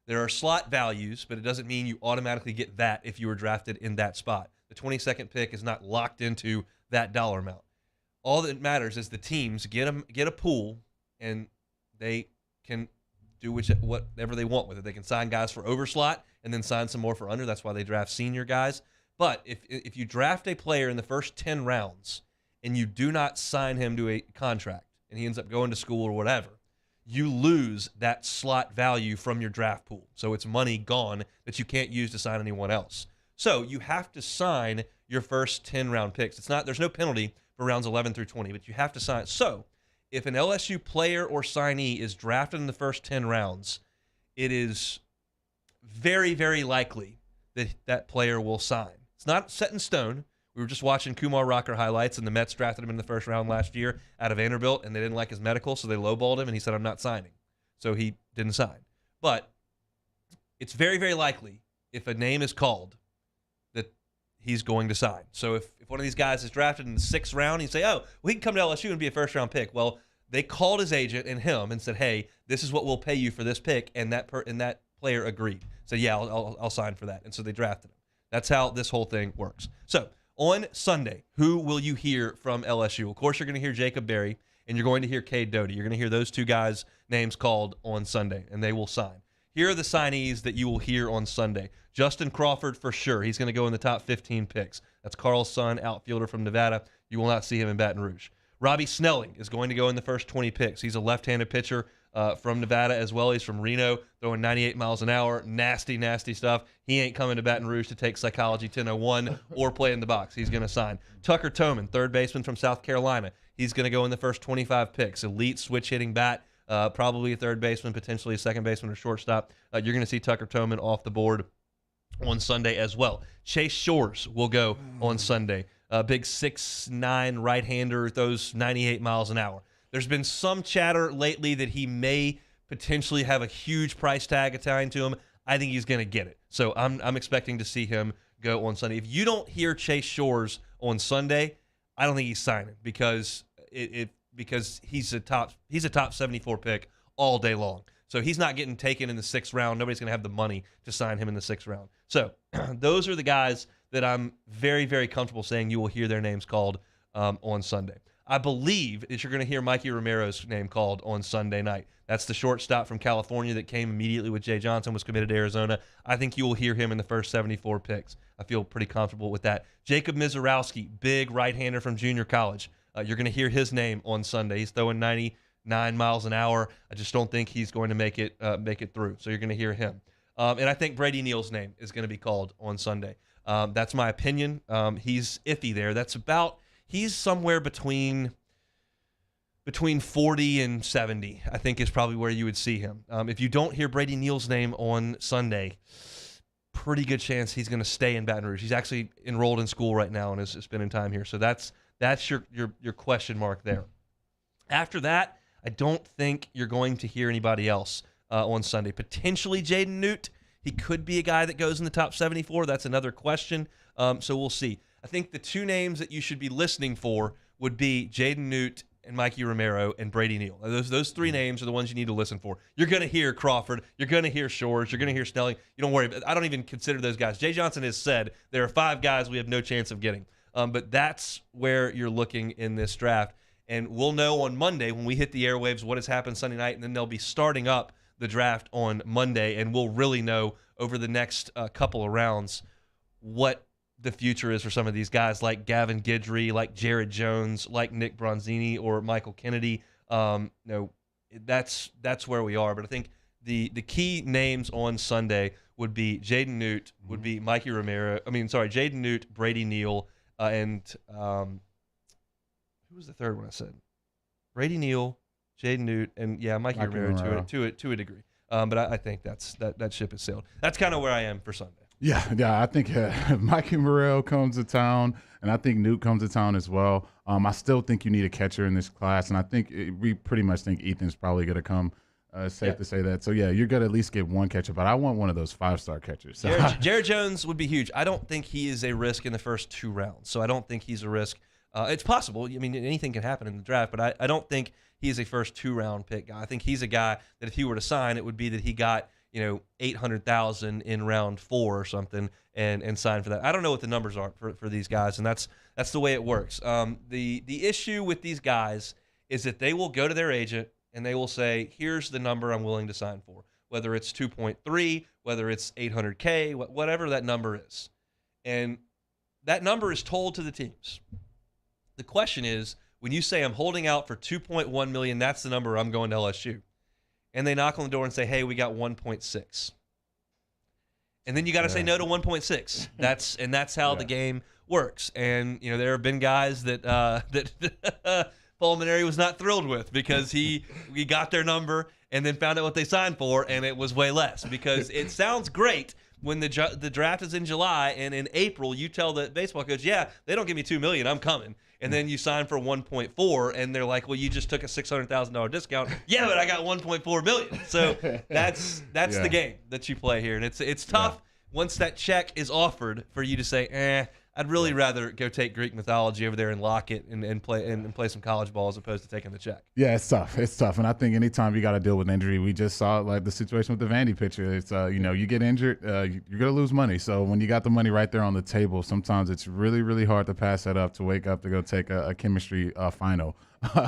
There are slot values, but it doesn't mean you automatically get that if you were drafted in that spot. The 22nd pick is not locked into that dollar amount. All that matters is the teams get a pool, and they can do whatever they want with it. They can sign guys for overslot and then sign some more for under. That's why they draft senior guys. But if you draft a player in the first 10 rounds and you do not sign him to a contract and he ends up going to school or whatever, you lose that slot value from your draft pool. So it's money gone that you can't use to sign anyone else. So you have to sign your first 10-round picks. There's no penalty for rounds 11 through 20, but you have to sign. So if an LSU player or signee is drafted in the first 10 rounds, it is very, very likely that that player will sign. It's not set in stone. We were just watching Kumar Rocker highlights, and the Mets drafted him in the first round last year out of Vanderbilt, and they didn't like his medical, so they lowballed him, and he said, I'm not signing. So he didn't sign. But it's very, very likely, if a name is called, that he's going to sign. So if one of these guys is drafted in the 6th round, you say, oh, well, he can come to LSU and be a first-round pick. Well, they called his agent and him and said, hey, this is what we'll pay you for this pick, and that player agreed. So, yeah, I'll sign for that. And so they drafted him. That's how this whole thing works. So on Sunday, who will you hear from LSU? Of course, you're going to hear Jacob Berry, and you're going to hear Cade Doty. You're going to hear those two guys' names called on Sunday, and they will sign. Here are the signees that you will hear on Sunday. Justin Crawford, for sure. He's going to go in the top 15 picks. That's Carl's son, outfielder from Nevada. You will not see him in Baton Rouge. Robbie Snelling is going to go in the first 20 picks. He's a left-handed pitcher from Nevada as well. He's from Reno, throwing 98 miles an hour. Nasty, nasty stuff. He ain't coming to Baton Rouge to take Psychology 1001 or play in the box. He's going to sign. Tucker Toman, third baseman from South Carolina. He's going to go in the first 25 picks. Elite switch-hitting bat, probably a third baseman, potentially a second baseman or shortstop. You're going to see Tucker Toman off the board on Sunday as well. Chase Shores will go on Sunday. Big 6'9" right-hander, throws 98 miles an hour. There's been some chatter lately that he may potentially have a huge price tag assigned to him. I think he's going to get it. So I'm expecting to see him go on Sunday. If you don't hear Chase Shores on Sunday, I don't think he's signing because he's a top 74 pick all day long. So he's not getting taken in the 6th round. Nobody's going to have the money to sign him in the 6th round. So those are the guys that I'm very, very comfortable saying you will hear their names called on Sunday. I believe that you're going to hear Mikey Romero's name called on Sunday night. That's the shortstop from California that came immediately with Jay Johnson, was committed to Arizona. I think you will hear him in the first 74 picks. I feel pretty comfortable with that. Jacob Mizorowski, big right-hander from junior college. You're going to hear his name on Sunday. He's throwing 99 miles an hour. I just don't think he's going to make it through. So you're going to hear him. And I think Brady Neal's name is going to be called on Sunday. That's my opinion. He's iffy there. He's somewhere between 40 and 70, I think, is probably where you would see him. If you don't hear Brady Neal's name on Sunday, pretty good chance he's going to stay in Baton Rouge. He's actually enrolled in school right now and is spending time here. So that's your question mark there. After that, I don't think you're going to hear anybody else on Sunday. Potentially Jaden Newt. He could be a guy that goes in the top 74. That's another question. So we'll see. I think the two names that you should be listening for would be Jaden Newt and Mikey Romero and Brady Neal. Those three names are the ones you need to listen for. You're going to hear Crawford. You're going to hear Shores. You're going to hear Snelling. You don't worry. I don't even consider those guys. Jay Johnson has said there are 5 guys we have no chance of getting. But that's where you're looking in this draft. And we'll know on Monday when we hit the airwaves what has happened Sunday night, and then they'll be starting up the draft on Monday, and we'll really know over the next couple of rounds what the future is for some of these guys like Gavin Guidry, like Jared Jones, like Nick Bronzini or Michael Kennedy. That's where we are. But I think the key names on Sunday would be Jaden Newt, would be Mikey Romero. Jaden Newt, Brady Neal, and who was the third one I said? Brady Neal, Jaden Newt, and Mikey Romero to a degree. But I think that ship has sailed. That's kind of where I am for Sunday. Yeah, I think Mikey Morrell comes to town, and I think Newt comes to town as well. I still think you need a catcher in this class, and I think we pretty much think Ethan's probably going to come. Safe to say that. So, you're going to at least get one catcher, but I want one of those 5-star catchers. So. Jared Jones would be huge. I don't think he is a risk in the first 2 rounds, so I don't think he's a risk. It's possible. I mean, anything can happen in the draft, but I don't think he is a first 2-round pick guy. I think he's a guy that if he were to sign, it would be that he got $800,000 in round 4 or something and sign for that. I don't know what the numbers are for these guys, and that's the way it works. The issue with these guys is that they will go to their agent and they will say, here's the number I'm willing to sign for, whether it's 2.3, whether it's $800K, whatever that number is. And that number is told to the teams. The question is, when you say I'm holding out for $2.1 million, that's the number I'm going to LSU. And they knock on the door and say, hey, we got 1.6. And then you got to say no to 1.6. That's how the game works. And there have been guys that Pulmonary was not thrilled with because we got their number and then found out what they signed for, and it was way less. Because it sounds great when the draft is in July, and in April you tell the baseball coach, they don't give me $2 million, I'm coming. And then you sign for 1.4, and they're like, well, you just took a $600,000 discount. Yeah, but I got 1.4 million. So that's the game that you play here, and it's tough once that check is offered for you to say, I'd really rather go take Greek mythology over there and lock it and play some college ball as opposed to taking the check. Yeah, it's tough. And I think anytime you got to deal with injury, we just saw like the situation with the Vandy pitcher. It's you get injured, you're gonna lose money. So when you got the money right there on the table, sometimes it's really, really hard to pass that up to wake up to go take a chemistry final.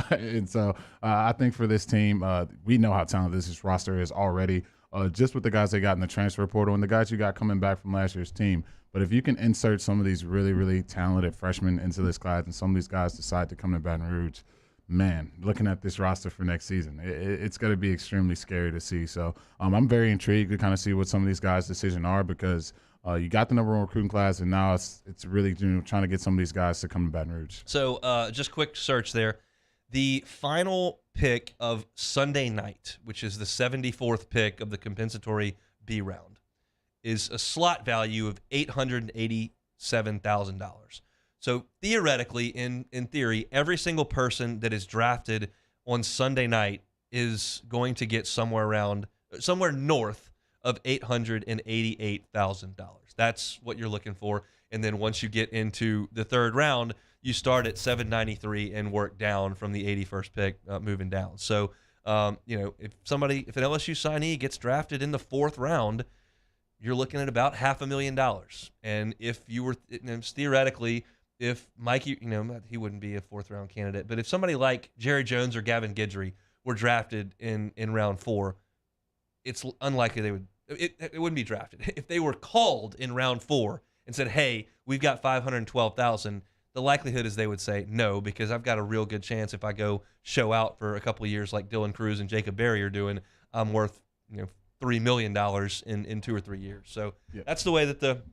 And so I think for this team, we know how talented this roster is already. Just with the guys they got in the transfer portal and the guys you got coming back from last year's team. But if you can insert some of these really, really talented freshmen into this class and some of these guys decide to come to Baton Rouge, man, looking at this roster for next season, it's going to be extremely scary to see. So I'm very intrigued to kind of see what some of these guys' decisions are because you got the number 1 recruiting class, and now it's really trying to get some of these guys to come to Baton Rouge. So just quick search there. The final pick of Sunday night, which is the 74th pick of the compensatory B round, is a slot value of $887,000. So theoretically, in theory, every single person that is drafted on Sunday night is going to get somewhere north of $888,000. That's what you're looking for. And then once you get into the 3rd round, you start at 793 and work down from the 81st pick, moving down. So, if an LSU signee gets drafted in the 4th round, you're looking at about $500,000. And if you were theoretically, if Mikey, he wouldn't be a 4th round candidate, but if somebody like Jerry Jones or Gavin Guidry were drafted in round 4, it's unlikely they would. It wouldn't be drafted. If they were called in round 4 and said, "Hey, we've got $512,000," the likelihood is they would say no, because I've got a real good chance if I go show out for a couple of years like Dylan Cruz and Jacob Berry are doing, I'm worth $3 million in 2 or 3 years. So that's the way that the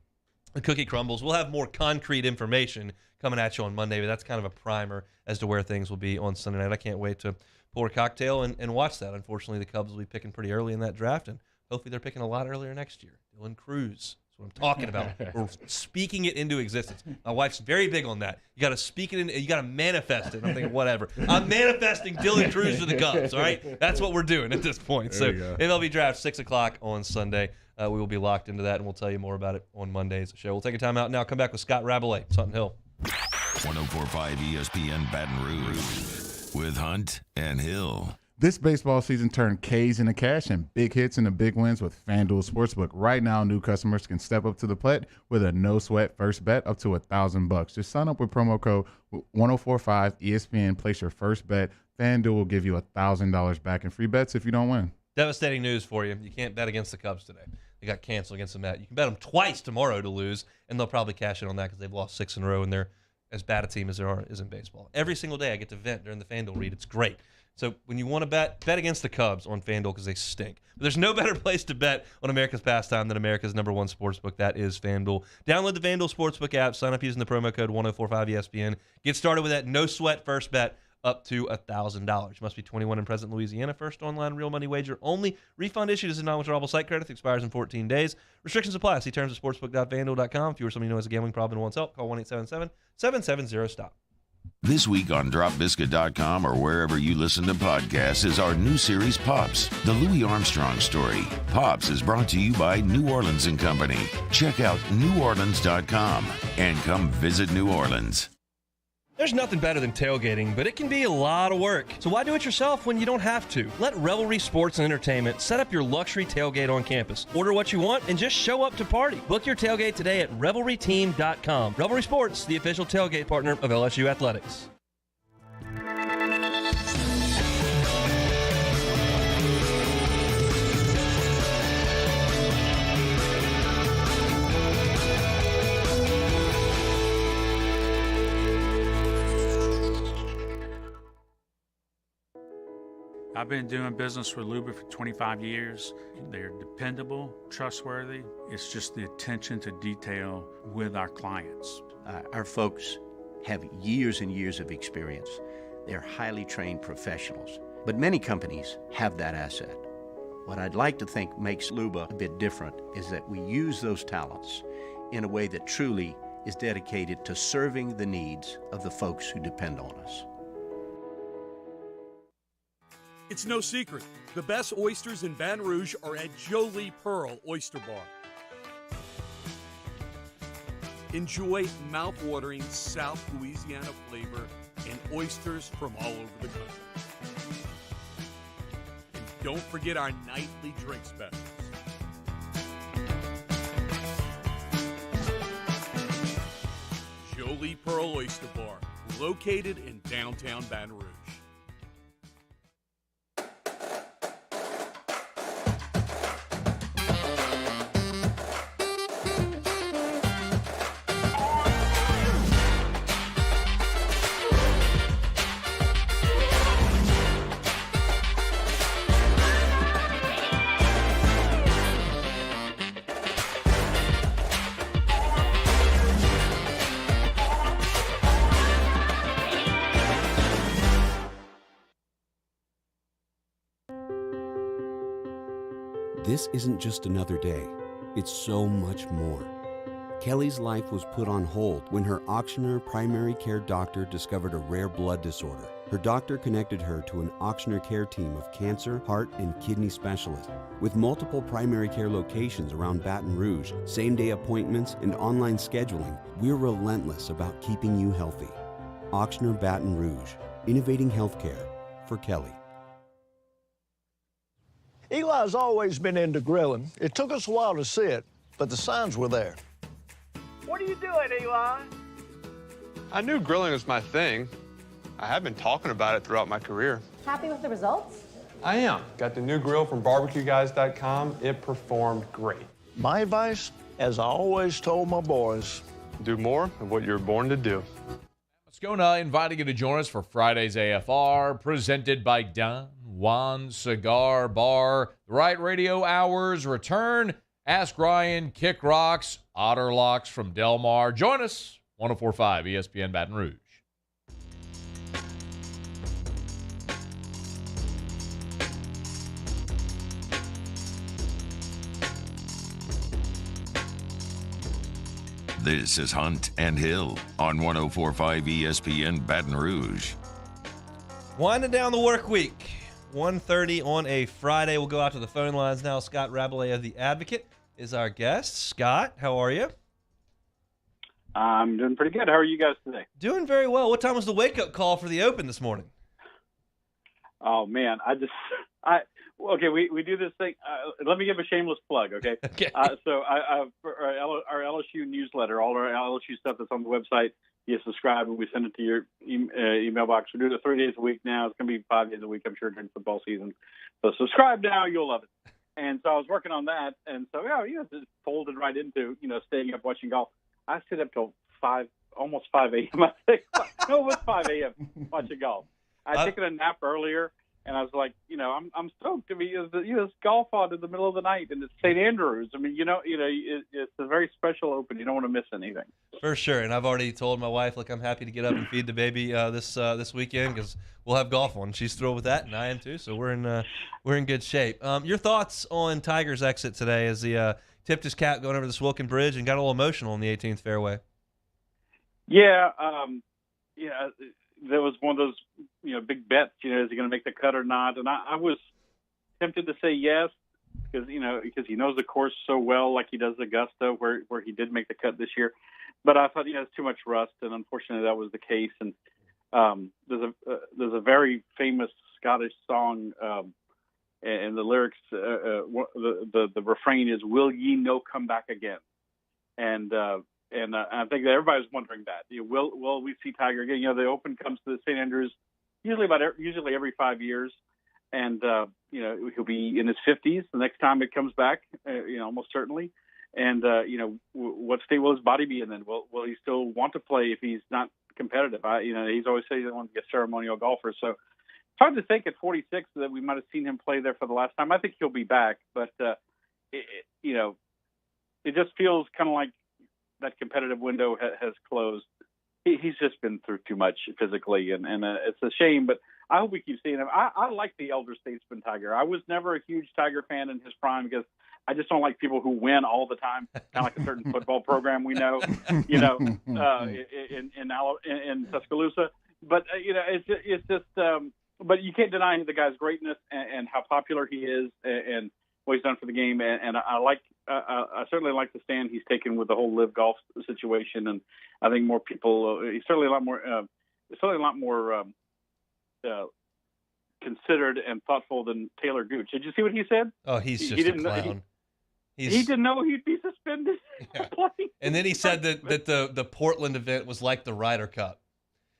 cookie crumbles. We'll have more concrete information coming at you on Monday, but that's kind of a primer as to where things will be on Sunday night. I can't wait to pour a cocktail and watch that. Unfortunately, the Cubs will be picking pretty early in that draft, and hopefully they're picking a lot earlier next year. Dylan Cruz. What I'm talking about. We're speaking it into existence. My wife's very big on that. You got to speak it in. You got to manifest it. I'm thinking, whatever. I'm manifesting Dylan Cruz for the Cubs. All right, that's what we're doing at this point. So MLB draft 6 o'clock on Sunday. We will be locked into that, and we'll tell you more about it on Monday's show. We'll take a time out now. Come back with Scott Rabalais, Hunt Hill. 104.5 ESPN Baton Rouge with Hunt and Hill. This baseball season turned K's into cash and big hits into big wins with FanDuel Sportsbook. Right now, new customers can step up to the plate with a no-sweat first bet up to $1,000. Just sign up with promo code 1045 ESPN. Place your first bet. FanDuel will give you $1,000 back in free bets if you don't win. Devastating news for you. You can't bet against the Cubs today. They got canceled against the Mets. You can bet them twice tomorrow to lose, and they'll probably cash in on that because they've lost 6 in a row, and they're as bad a team as there is in baseball. Every single day I get to vent during the FanDuel read. It's great. So when you want to bet against the Cubs on FanDuel because they stink. But there's no better place to bet on America's pastime than America's #1 sportsbook. That is FanDuel. Download the FanDuel Sportsbook app. Sign up using the promo code 1045ESPN. Get started with that no-sweat first bet up to $1,000. Must be 21 and present in Louisiana. First online real money wager only. Refund issued as a non-withdrawable site credit. Expires in 14 days. Restrictions apply. See terms at sportsbook.fanduel.com. If you or somebody you know has a gambling problem and wants help, call 1-877-770-STOP. This week on dropbiscuit.com or wherever you listen to podcasts is our new series, Pops, the Louis Armstrong story. Pops is brought to you by New Orleans & Company. Check out neworleans.com and come visit New Orleans. There's nothing better than tailgating, but it can be a lot of work. So why do it yourself when you don't have to? Let Revelry Sports and Entertainment set up your luxury tailgate on campus. Order what you want and just show up to party. Book your tailgate today at revelryteam.com. Revelry Sports, the official tailgate partner of LSU Athletics. I've been doing business with Luba for 25 years. They're dependable, trustworthy. It's just the attention to detail with our clients. Our folks have years and years of experience. They're highly trained professionals. But many companies have that asset. What I'd like to think makes Luba a bit different is that we use those talents in a way that truly is dedicated to serving the needs of the folks who depend on us. It's no secret. The best oysters in Baton Rouge are at Jolie Pearl Oyster Bar. Enjoy mouth-watering South Louisiana flavor and oysters from all over the country. And don't forget our nightly drink specials. Jolie Pearl Oyster Bar, located in downtown Baton Rouge. This isn't just another day, it's so much more. Kelly's life was put on hold when her auctioneer primary care doctor discovered a rare blood disorder. Her doctor connected her to an auctioneer care team of cancer, heart, and kidney specialists. With multiple primary care locations around Baton Rouge, same-day appointments, and online scheduling, we're relentless about keeping you healthy. Auctioneer Baton Rouge, innovating healthcare for Kelly. Eli's always been into grilling. It took us a while to see it, but the signs were there. What are you doing, Eli? I knew grilling was my thing. I have been talking about it throughout my career. Happy with the results? I am. Got the new grill from barbecueguys.com. It performed great. My advice, as I always told my boys, do more of what you're born to do. Let's go now, inviting you to join us for Friday's AFR, presented by Don Juan Cigar Bar. The Right Radio Hours return. Ask Ryan, Kick Rocks, Otter Locks from Del Mar. Join us, 104.5 ESPN Baton Rouge. This is Hunt and Hill on 104.5 ESPN Baton Rouge. Winding down the work week. 1:30 on a Friday. We'll go out to the phone lines now. Scott Rabalais of The Advocate is our guest. Scott, how are you? I'm doing pretty good. How are you guys today? Doing very well. What time was the wake-up call for the Open this morning? Oh, man. Okay, we do this thing. Let me give a shameless plug, okay? Okay. So for our LSU newsletter, all our LSU stuff that's on the website, you subscribe and we send it to your email box. We're doing it 3 days a week now. It's going to be 5 days a week, I'm sure, during football season. So subscribe now. You'll love it. And so I was working on that. And so, just folded right into, staying up watching golf. I stayed up till almost 5 a.m. I think. No, it was 5 a.m. watching golf. I'd taken a nap earlier, And I was like, I'm stoked. I mean, it's golf on in the middle of the night, and it's St. Andrews. I mean, it's a very special Open. You don't want to miss anything. For sure, and I've already told my wife, look, I'm happy to get up and feed the baby this weekend because we'll have golf on. She's thrilled with that, and I am too. So we're in good shape. Your thoughts on Tiger's exit today as he tipped his cap going over the Swilken Bridge and got a little emotional in the 18th fairway? Yeah, there was one of those big bets. Is he going to make the cut or not? And I was tempted to say yes because he knows the course so well, like he does Augusta, where he did make the cut this year. But I thought, it's too much rust, and unfortunately that was the case. And there's a very famous Scottish song, and the lyrics, the refrain is, "Will ye no come back again?" And I think that everybody's wondering that. Will we see Tiger again? The Open comes to St. Andrews usually every 5 years, and he'll be in his 50s the next time it comes back. Almost certainly. And what state will his body be in then? Will he still want to play if he's not competitive? He's always said he doesn't want to be a ceremonial golfer. So it's hard to think at 46 that we might have seen him play there for the last time. I think he'll be back, but it just feels kind of like that competitive window has closed. He's just been through too much physically, and it's a shame, but I hope we keep seeing him. I like the elder statesman Tiger. I was never a huge Tiger fan in his prime because I just don't like people who win all the time, kind of like a certain football program we know, in Tuscaloosa. But it's just. But you can't deny the guy's greatness and how popular he is and what he's done for the game. And I certainly like the stand he's taken with the whole live golf situation. And I think more people. He's certainly a lot more. Considered and thoughtful than Taylor Gooch. Did you see what he said? Oh, he's just a clown. He didn't know he'd be suspended. Yeah. And then he said that the Portland event was like the Ryder Cup.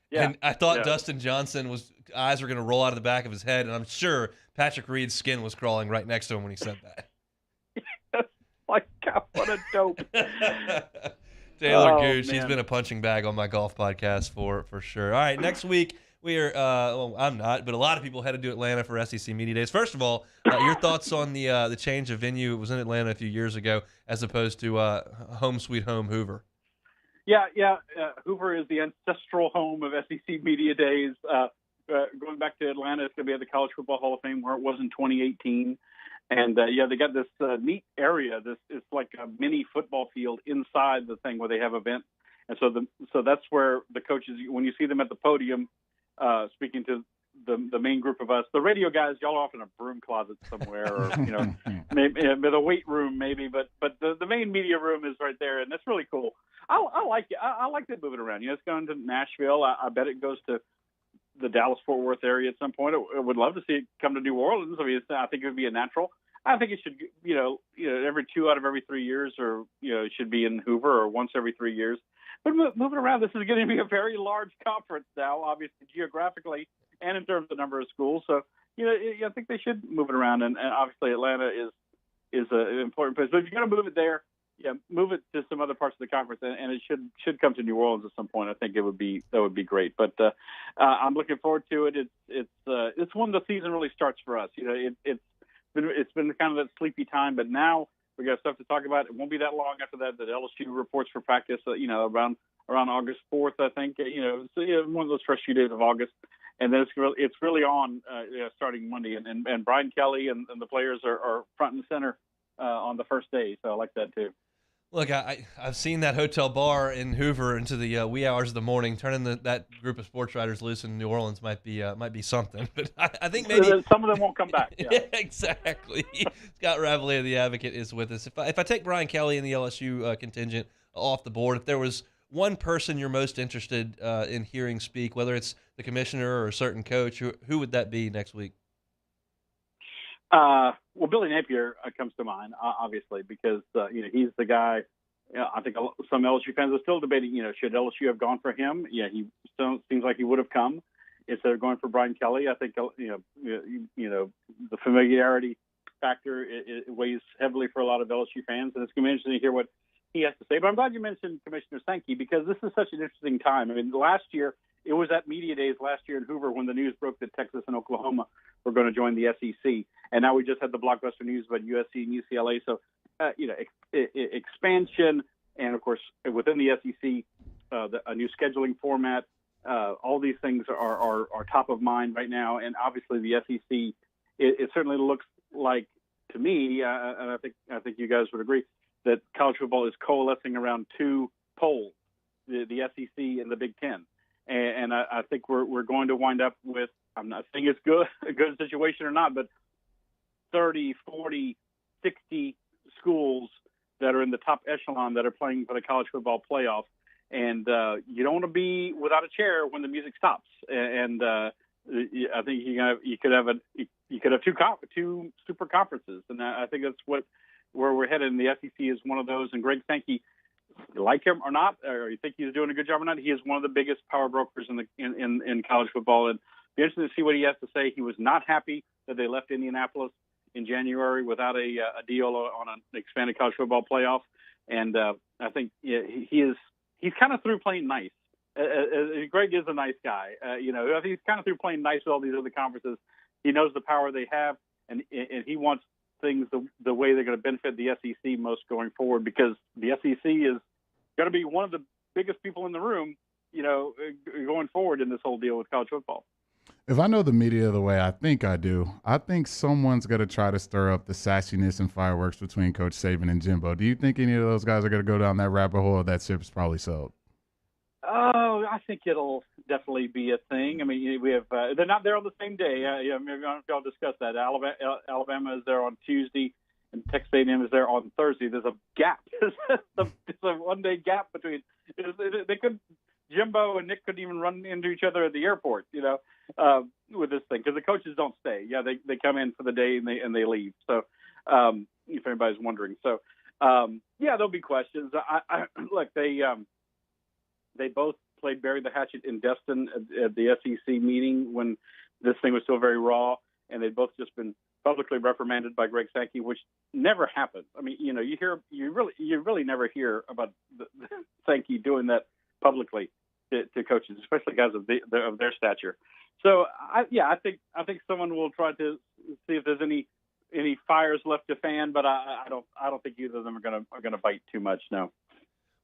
Yeah. And I thought Dustin Johnson eyes were going to roll out of the back of his head, and I'm sure Patrick Reed's skin was crawling right next to him when he said that. Like, God, what a dope. Taylor Gooch, he's been a punching bag on my golf podcast for sure. All right, next week we are, I'm not, but a lot of people headed to Atlanta for SEC Media Days. First of all, your thoughts on the change of venue. It was in Atlanta a few years ago as opposed to home sweet home Hoover. Yeah. Hoover is the ancestral home of SEC Media Days. Going back to Atlanta, it's going to be at the College Football Hall of Fame where it was in 2018. And, they got this neat area. It's like a mini football field inside the thing where they have events. And so that's where the coaches, when you see them at the podium, speaking to the main group of us, the radio guys, y'all are off in a broom closet somewhere, or maybe the weight room, maybe. But the main media room is right there, and that's really cool. I like it. I like to move it around. It's going to Nashville. I bet it goes to the Dallas-Fort Worth area at some point. I would love to see it come to New Orleans. I mean, I think it would be a natural. I think it should, every 2 out of every 3 years, or it should be in Hoover, or once every 3 years. But moving around, this is going to be a very large conference now, obviously geographically and in terms of the number of schools. So, I think they should move it around. And obviously Atlanta is an important place. But if you're going to move it there, move it to some other parts of the conference, and it should come to New Orleans at some point. I think that would be great. But I'm looking forward to it. It's when the season really starts for us. It's been kind of that sleepy time, but now we got stuff to talk about. It won't be that long after that LSU reports for practice. Around August 4th, I think. One of those first few days of August, and then it's really on starting Monday. And Brian Kelly and the players are front and center on the first day. So I like that too. Look, I've seen that hotel bar in Hoover into the wee hours of the morning. Turning that group of sports writers loose in New Orleans might be something. But I think maybe some of them won't come back. Yeah, exactly. Scott Rabalais of the Advocate is with us. If I take Brian Kelly and the LSU contingent off the board, if there was one person you're most interested in hearing speak, whether it's the commissioner or a certain coach, who would that be next week? Well, Billy Napier comes to mind, obviously, because he's the guy. I think some LSU fans are still debating. Should LSU have gone for him? Yeah, he still seems like he would have come instead of going for Brian Kelly. I think the familiarity factor it weighs heavily for a lot of LSU fans, and it's going to be interesting to hear what he has to say. But I'm glad you mentioned Commissioner Sankey because this is such an interesting time. I mean, last year It was at Media Days last year in Hoover when the news broke that Texas and Oklahoma were going to join the SEC. And now we just had the blockbuster news about USC and UCLA. So, expansion and, of course, within the SEC, a new scheduling format, all these things are top of mind right now. And obviously the SEC, it certainly looks like, to me, and I think you guys would agree, that college football is coalescing around two poles, the SEC and the Big Ten. And I think we're going to wind up with, I'm not saying it's a good situation or not, but 30, 40, 60 schools that are in the top echelon that are playing for the college football playoff. And you don't want to be without a chair when the music stops. And I think you could have two super conferences, and I think that's where we're headed. And the SEC is one of those. And Greg Sankey, you like him or not, or you think he's doing a good job or not, he is one of the biggest power brokers in college football. And be interesting to see what he has to say. He was not happy that they left Indianapolis in January without a deal on an expanded college football playoff. And I think he's kind of through playing nice. Greg is a nice guy. He's kind of through playing nice with all these other conferences. He knows the power they have, and he wants things the way they're going to benefit the SEC most going forward, because the SEC is going to be one of the biggest people in the room, going forward in this whole deal with college football. If I know the media the way I think I do, I think someone's going to try to stir up the sassiness and fireworks between Coach Saban and Jimbo. Do you think any of those guys are going to go down that rabbit hole, or that ship's probably sold? Oh, I think it'll definitely be a thing. I mean, we have they're not there on the same day. Maybe I'll discuss that. Alabama is there on Tuesday, and Texas A&M is there on Thursday. There's a gap. There's a one-day gap between. They could. Jimbo and Nick couldn't even run into each other at the airport, with this thing, because the coaches don't stay. Yeah, they come in for the day and they leave. So, if anybody's wondering, there'll be questions. Look, they both played bury the hatchet in Destin at the SEC meeting when this thing was still very raw, and they'd both just been publicly reprimanded by Greg Sankey, which never happened. I mean, you really never hear about Sankey doing that publicly to coaches, especially guys of their stature. So I think someone will try to see if there's any fires left to fan, but I don't think either of them are gonna bite too much. No.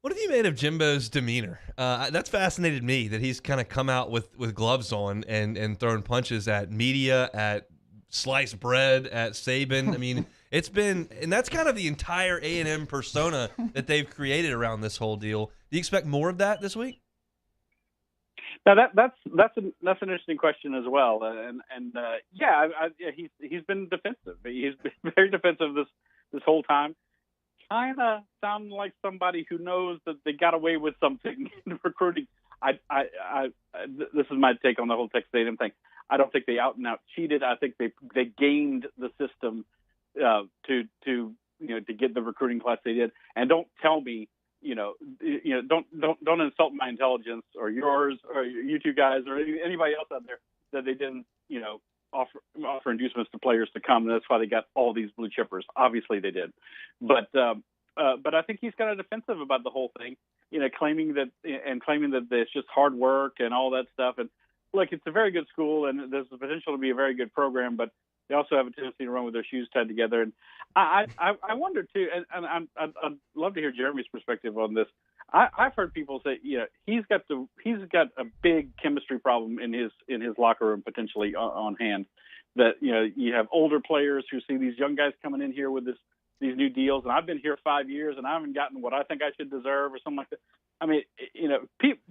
What have you made of Jimbo's demeanor? That's fascinated me, that he's kind of come out with gloves on and throwing punches at media, at sliced bread, at Saban. I mean, and that's kind of the entire A&M persona that they've created around this whole deal. Do you expect more of that this week? Now that's an interesting question as well, he's been defensive. He's been very defensive this whole time. Kind of sound like somebody who knows that they got away with something in recruiting. This is my take on the whole Texas A&M thing. I don't think they out and out cheated. I think they gamed the system to get the recruiting class they did. And don't tell me, don't insult my intelligence or yours or you two guys or anybody else out there that they didn't, offer inducements to players to come, and that's why they got all these blue chippers. Obviously they did, but I think he's kind of defensive about the whole thing, claiming that it's just hard work and all that stuff. And look, it's a very good school, and there's the potential to be a very good program, but they also have a tendency to run with their shoes tied together. And I wonder too, and I'd love to hear Jeremy's perspective on this. I've heard people say, he's got a big chemistry problem in his locker room potentially on hand. That you have older players who see these young guys coming in here with these new deals, and I've been here 5 years and I haven't gotten what I think I should deserve or something like that. I mean,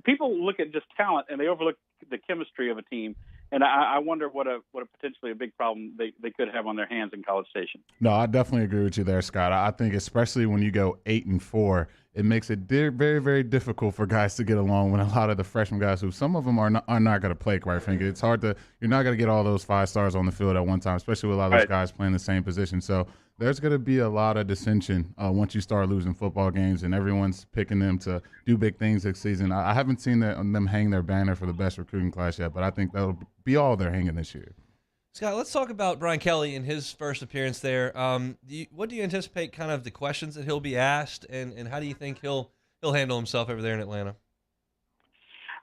people look at just talent and they overlook the chemistry of a team. And I wonder what a potentially a big problem they could have on their hands in College Station. No, I definitely agree with you there, Scott. I think especially when you go 8-4, it makes it very, very difficult for guys to get along when a lot of the freshman guys, who some of them are not going to play, quite frankly. It's hard you're not going to get all those 5 stars on the field at one time, especially with a lot of those guys playing the same position. So there's going to be a lot of dissension once you start losing football games and everyone's picking them to do big things this season. I haven't seen them hang their banner for the best recruiting class yet, but I think that'll be all they're hanging this year. Scott, let's talk about Brian Kelly in his first appearance there. What do you anticipate kind of the questions that he'll be asked, and how do you think he'll handle himself over there in Atlanta?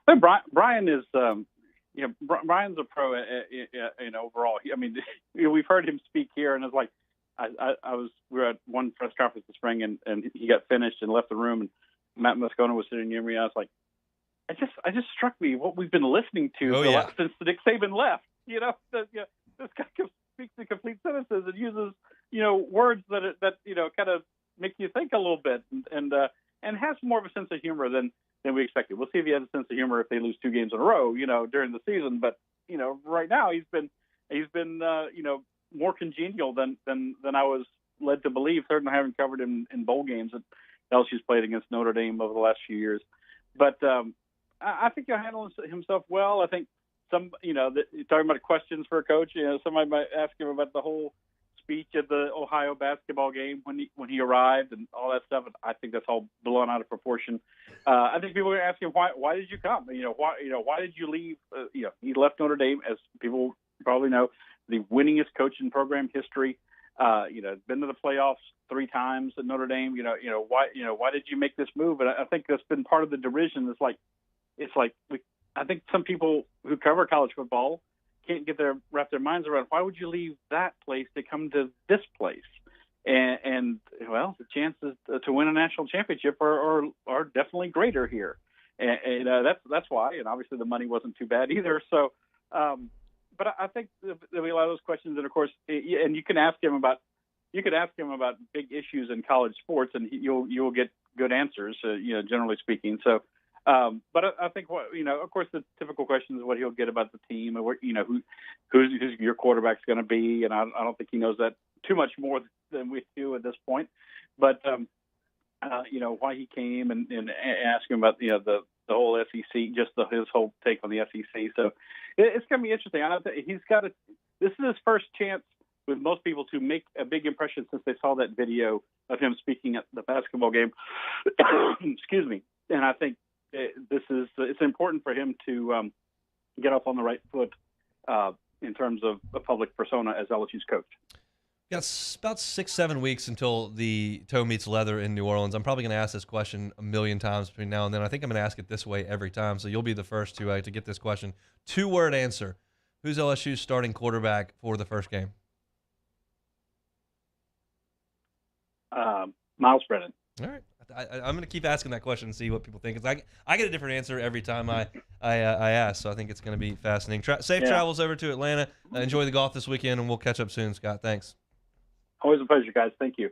But Brian is, Brian's a pro in overall. I mean, we've heard him speak here, and it's like we were at one press conference this spring, and he got finished and left the room, and Matt Moscona was sitting near me. I was like, I just struck me what we've been listening to since Nick Saban left. This guy speaks in complete sentences and uses words that kind of make you think a little bit, and has more of a sense of humor than we expected. We'll see if he has a sense of humor if they lose 2 games in a row, during the season. But right now he's been more congenial than I was led to believe. Certainly having covered him in bowl games that LSU's played against Notre Dame over the last few years. But I think he'll handle himself well. I think talking about questions for a coach, somebody might ask him about the whole speech at the Ohio basketball game when he arrived and all that stuff. And I think that's all blown out of proportion. I think people are going to ask him why did you come? Why did you leave? He left Notre Dame, as people probably know, the winningest coach in program history. Been to the playoffs 3 times at Notre Dame. Why did you make this move? And I think that's been part of the derision. I think some people who cover college football can't wrap their minds around why would you leave that place to come to this place? And the chances to win a national championship are definitely greater here. And that's why. And obviously the money wasn't too bad either. So, but I think there'll be a lot of those questions. And of course, and you can ask him about big issues in college sports, and you'll get good answers. Generally speaking. So. But I think of course, the typical question is what he'll get about the team, and who's your quarterback's going to be, and I don't think he knows that too much more than we do at this point. But why he came and ask him about the whole SEC, just his whole take on the SEC. So it's going to be interesting. I don't think this is his first chance with most people to make a big impression since they saw that video of him speaking at the basketball game. Excuse me, and I think. It's important for him to get off on the right foot in terms of a public persona as LSU's coach. Got about 6-7 weeks until the toe meets leather in New Orleans. I'm probably going to ask this question a million times between now and then. I think I'm going to ask it this way every time, so you'll be the first to get this question. 2-word answer. Who's LSU's starting quarterback for the first game? Miles Brennan. All right. I'm going to keep asking that question and see what people think. Because I get a different answer every time I ask, so I think it's going to be fascinating. Safe travels over to Atlanta. Enjoy the golf this weekend, and we'll catch up soon, Scott. Thanks. Always a pleasure, guys. Thank you.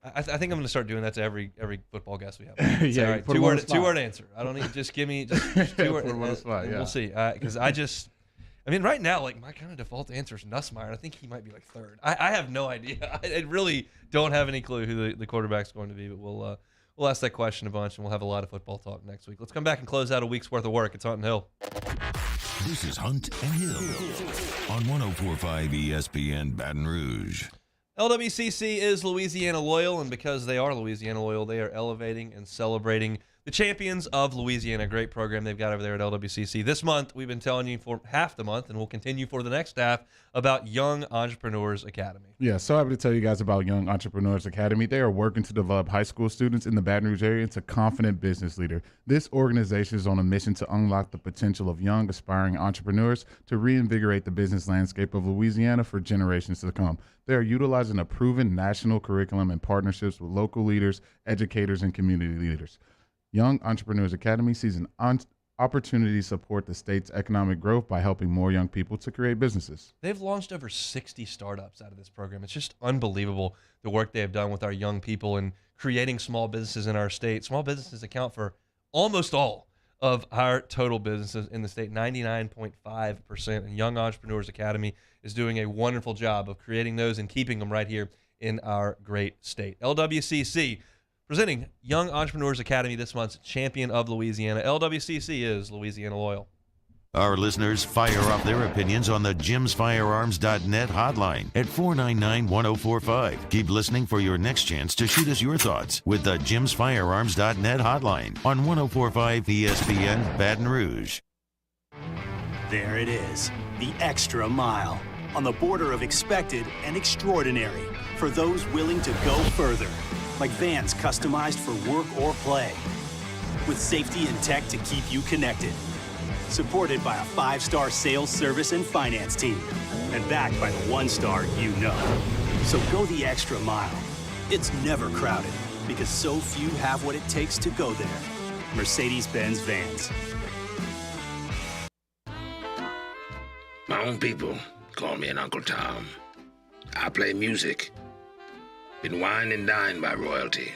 I think I'm going to start doing that to every football guest we have. Yeah, all right. Two-word answer. I don't need just give me just 2 word. We'll see. Because right now, my kind of default answer is Nussmeier, and I think he might be 3rd. I have no idea. I really don't have any clue who the quarterback's going to be, but we'll ask that question a bunch, and we'll have a lot of football talk next week. Let's come back and close out a week's worth of work. It's Hunt and Hill. This is Hunt and Hill on 104.5 ESPN Baton Rouge. LWCC is Louisiana loyal, and because they are Louisiana loyal, they are elevating and celebrating the champions of Louisiana. Great program they've got over there at LWCC. This month, we've been telling you for half the month, and we'll continue for the next half, about Young Entrepreneurs Academy. Yeah, so happy to tell you guys about Young Entrepreneurs Academy. They are working to develop high school students in the Baton Rouge area into confident business leaders. This organization is on a mission to unlock the potential of young, aspiring entrepreneurs to reinvigorate the business landscape of Louisiana for generations to come. They are utilizing a proven national curriculum and partnerships with local leaders, educators, and community leaders. Young Entrepreneurs Academy sees an opportunity to support the state's economic growth by helping more young people to create businesses. They've launched over 60 startups out of this program. It's just unbelievable the work they have done with our young people and creating small businesses in our state. Small businesses account for almost all of our total businesses in the state, 99.5%. And Young Entrepreneurs Academy is doing a wonderful job of creating those and keeping them right here in our great state. LWCC presenting Young Entrepreneurs Academy this month's champion of Louisiana. LWCC is Louisiana loyal. Our listeners fire off their opinions on the jimsfirearms.net hotline at 499-1045. Keep listening for your next chance to shoot us your thoughts with the jimsfirearms.net hotline on 104.5 ESPN Baton Rouge. There it is, the extra mile, on the border of expected and extraordinary for those willing to go further, like vans customized for work or play. with safety and tech to keep you connected. Supported by a 5-star sales, service, and finance team. And backed by the 1-star you know. So go the extra mile. It's never crowded because so few have what it takes to go there. Mercedes-Benz Vans. My own people call me an Uncle Tom. I play music. Been wined and dined by royalty.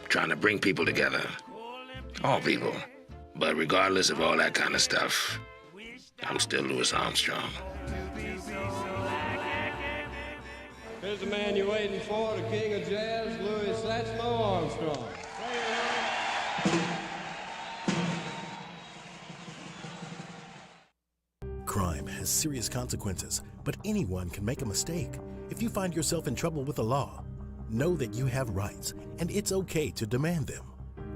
Trying to bring people together. All people. But regardless of all that kind of stuff, I'm still Louis Armstrong. Here's the man you're waiting for, the king of jazz, Louis Satchmo Armstrong. Crime has serious consequences, but anyone can make a mistake. If you find yourself in trouble with the law, know that you have rights, and it's okay to demand them.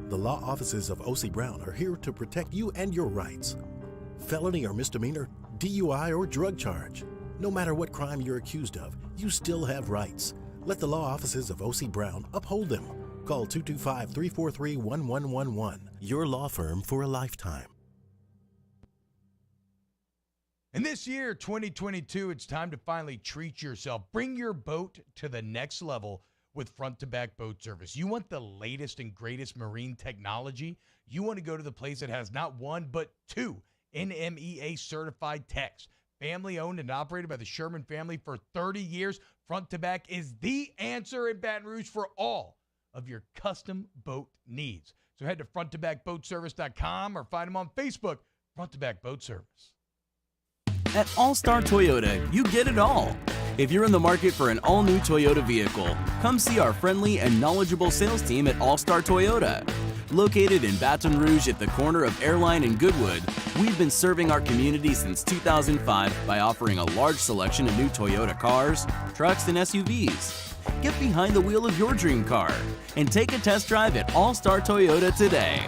The law offices of O.C. Brown are here to protect you and your rights. Felony or misdemeanor, DUI or drug charge. No matter what crime you're accused of, you still have rights. Let the law offices of O.C. Brown uphold them. Call 225-343-1111. Your law firm for a lifetime. And this year, 2022, it's time to finally treat yourself. Bring your boat to the next level with front-to-back boat service. You want the latest and greatest marine technology? You want to go to the place that has not one, but two NMEA-certified techs. Family-owned and operated by the Sherman family for 30 years, Front-to-Back is the answer in Baton Rouge for all of your custom boat needs. So head to fronttobackboatservice.com or find them on Facebook, Front-to-Back Boat Service. At All-Star Toyota, you get it all. If you're in the market for an all-new Toyota vehicle, come see our friendly and knowledgeable sales team at All-Star Toyota. Located in Baton Rouge at the corner of Airline and Goodwood, we've been serving our community since 2005 by offering a large selection of new Toyota cars, trucks, and SUVs. Get behind the wheel of your dream car and take a test drive at All-Star Toyota today.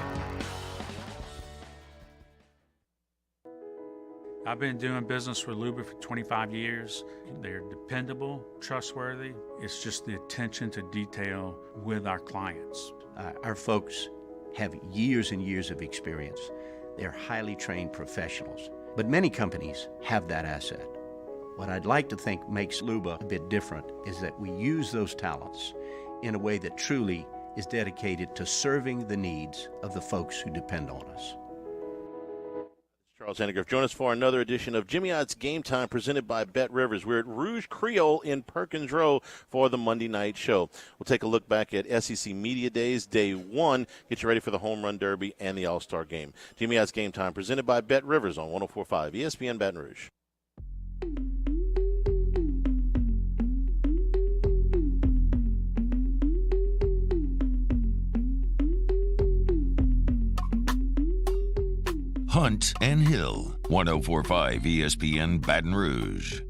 I've been doing business with Luba for 25 years. They're dependable, trustworthy. It's just the attention to detail with our clients. Our folks have years and years of experience. They're highly trained professionals. But many companies have that asset. What I'd like to think makes Luba a bit different is that we use those talents in a way that truly is dedicated to serving the needs of the folks who depend on us. Charles Henniger, join us for another edition of Jimmy Odd's Game Time presented by Bet Rivers. We're at Rouge Creole in Perkins Row for the Monday night show. We'll take a look back at SEC Media Days, Day 1, get you ready for the Home Run Derby and the All-Star Game. Jimmy Odd's Game Time presented by Bet Rivers on 104.5 ESPN Baton Rouge. Hunt and Hill, 104.5 ESPN Baton Rouge.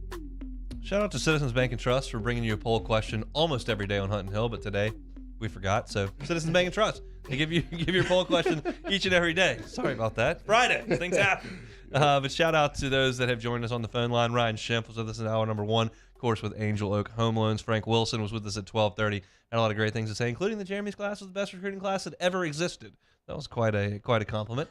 Shout out to Citizens Bank and Trust for bringing you a poll question almost every day on Hunt and Hill, but today we forgot. So Citizens Bank and Trust, they give you your poll question each and every day. Sorry about that. Friday, things happen. But shout out to those that have joined us on the phone line. Ryan Schimpf was with us in hour number 1, of course, with Angel Oak Home Loans. Frank Wilson was with us at 12:30. Had a lot of great things to say, including that Jeremy's class was the best recruiting class that ever existed. That was quite a compliment.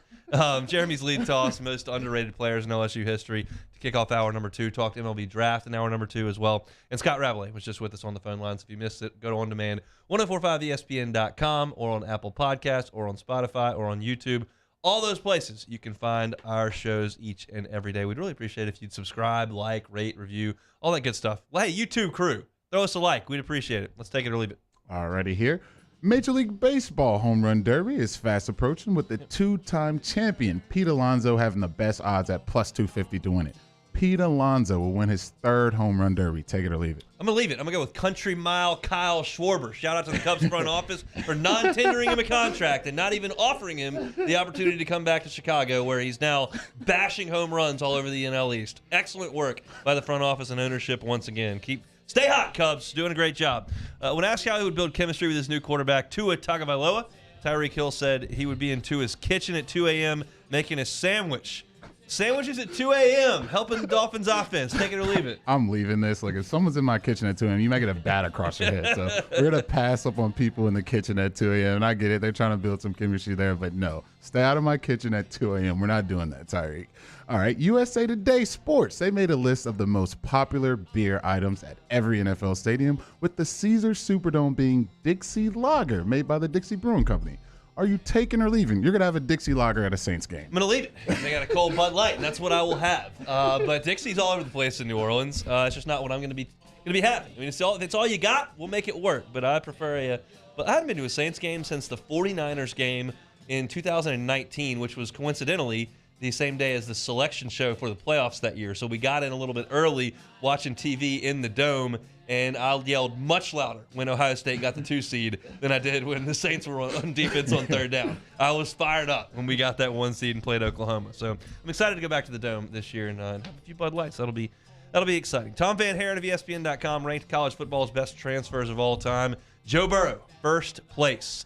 Jeremy's lead toss, most underrated players in LSU history. To kick off hour number 2, talked MLB draft in hour number 2 as well. And Scott Rabalais was just with us on the phone lines. If you missed it, go to On Demand, 1045ESPN.com, or on Apple Podcasts, or on Spotify, or on YouTube. All those places you can find our shows each and every day. We'd really appreciate it if you'd subscribe, like, rate, review, all that good stuff. Well, hey, YouTube crew, throw us a like. We'd appreciate it. Let's take it or leave it. Alrighty here. Major League Baseball Home Run Derby is fast approaching with the two-time champion, Pete Alonso, having the best odds at plus 250 to win it. Pete Alonso will win his 3rd Home Run Derby. Take it or leave it. I'm going to leave it. I'm going to go with Country Mile Kyle Schwarber. Shout out to the Cubs front office for non-tendering him a contract and not even offering him the opportunity to come back to Chicago, where he's now bashing home runs all over the NL East. Excellent work by the front office and ownership once again. Stay hot, Cubs. Doing a great job. When asked how he would build chemistry with his new quarterback, Tua Tagovailoa, Tyreek Hill said he would be in Tua's kitchen at 2 a.m. making a sandwich. Sandwiches at 2 a.m. helping the Dolphins offense. Take it or leave it. I'm leaving this. Like, if someone's in my kitchen at 2 a.m., you might get a bat across your head. So we're going to pass up on people in the kitchen at 2 a.m. And I get it. They're trying to build some chemistry there. But no, stay out of my kitchen at 2 a.m. We're not doing that, Tyreek. All right, USA Today Sports. They made a list of the most popular beer items at every NFL stadium, with the Caesars Superdome being Dixie Lager, made by the Dixie Brewing Company. Are you taking or leaving? You're going to have a Dixie Lager at a Saints game. I'm going to leave it. They got a cold Bud Light, and that's what I will have. But Dixie's all over the place in New Orleans. It's just not what I'm going to be having. I mean, if it's all you got, we'll make it work. But I prefer But I haven't been to a Saints game since the 49ers game in 2019, which was coincidentally the same day as the selection show for the playoffs that year. So we got in a little bit early watching TV in the Dome, and I yelled much louder when Ohio State got the 2 seed than I did when the Saints were on defense on third down. I was fired up when we got that 1 seed and played Oklahoma. So I'm excited to go back to the Dome this year and have a few Bud Lights. That'll be exciting. Tom Van Haren of ESPN.com ranked college football's best transfers of all time. Joe Burrow, first place.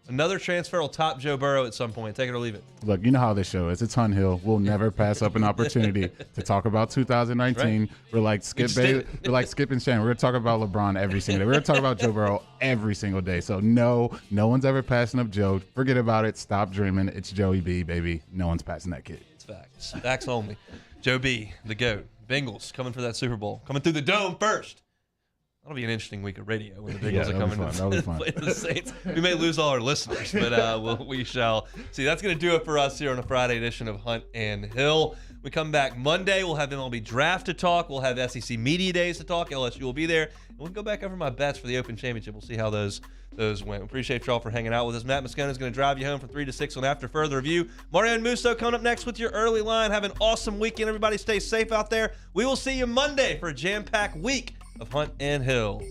Another transfer will top Joe Burrow at some point. Take it or leave it. Look, you know how this show is. It's Hunt Hill. We'll never pass up an opportunity to talk about 2019. Right. We're like Skip and Shane. We're going to talk about LeBron every single day. We're going to talk about Joe Burrow every single day. So no one's ever passing up Joe. Forget about it. Stop dreaming. It's Joey B, baby. No one's passing that kid. It's facts. Facts only. Joe B, the GOAT. Bengals coming for that Super Bowl. Coming through the Dome first. That'll be an interesting week of radio when the Bengals are coming to play the Saints. We may lose all our listeners, but we shall see. That's going to do it for us here on a Friday edition of Hunt and Hill. We come back Monday. We'll have MLB Draft to talk. We'll have SEC Media Days to talk. LSU will be there. And we'll go back over my bets for the Open Championship. We'll see how those went. Appreciate y'all for hanging out with us. Matt Moscona is going to drive you home from 3 to 6 on After Further Review. Mario and Musso coming up next with your early line. Have an awesome weekend. Everybody stay safe out there. We will see you Monday for a jam-packed week of Hunt and Hill.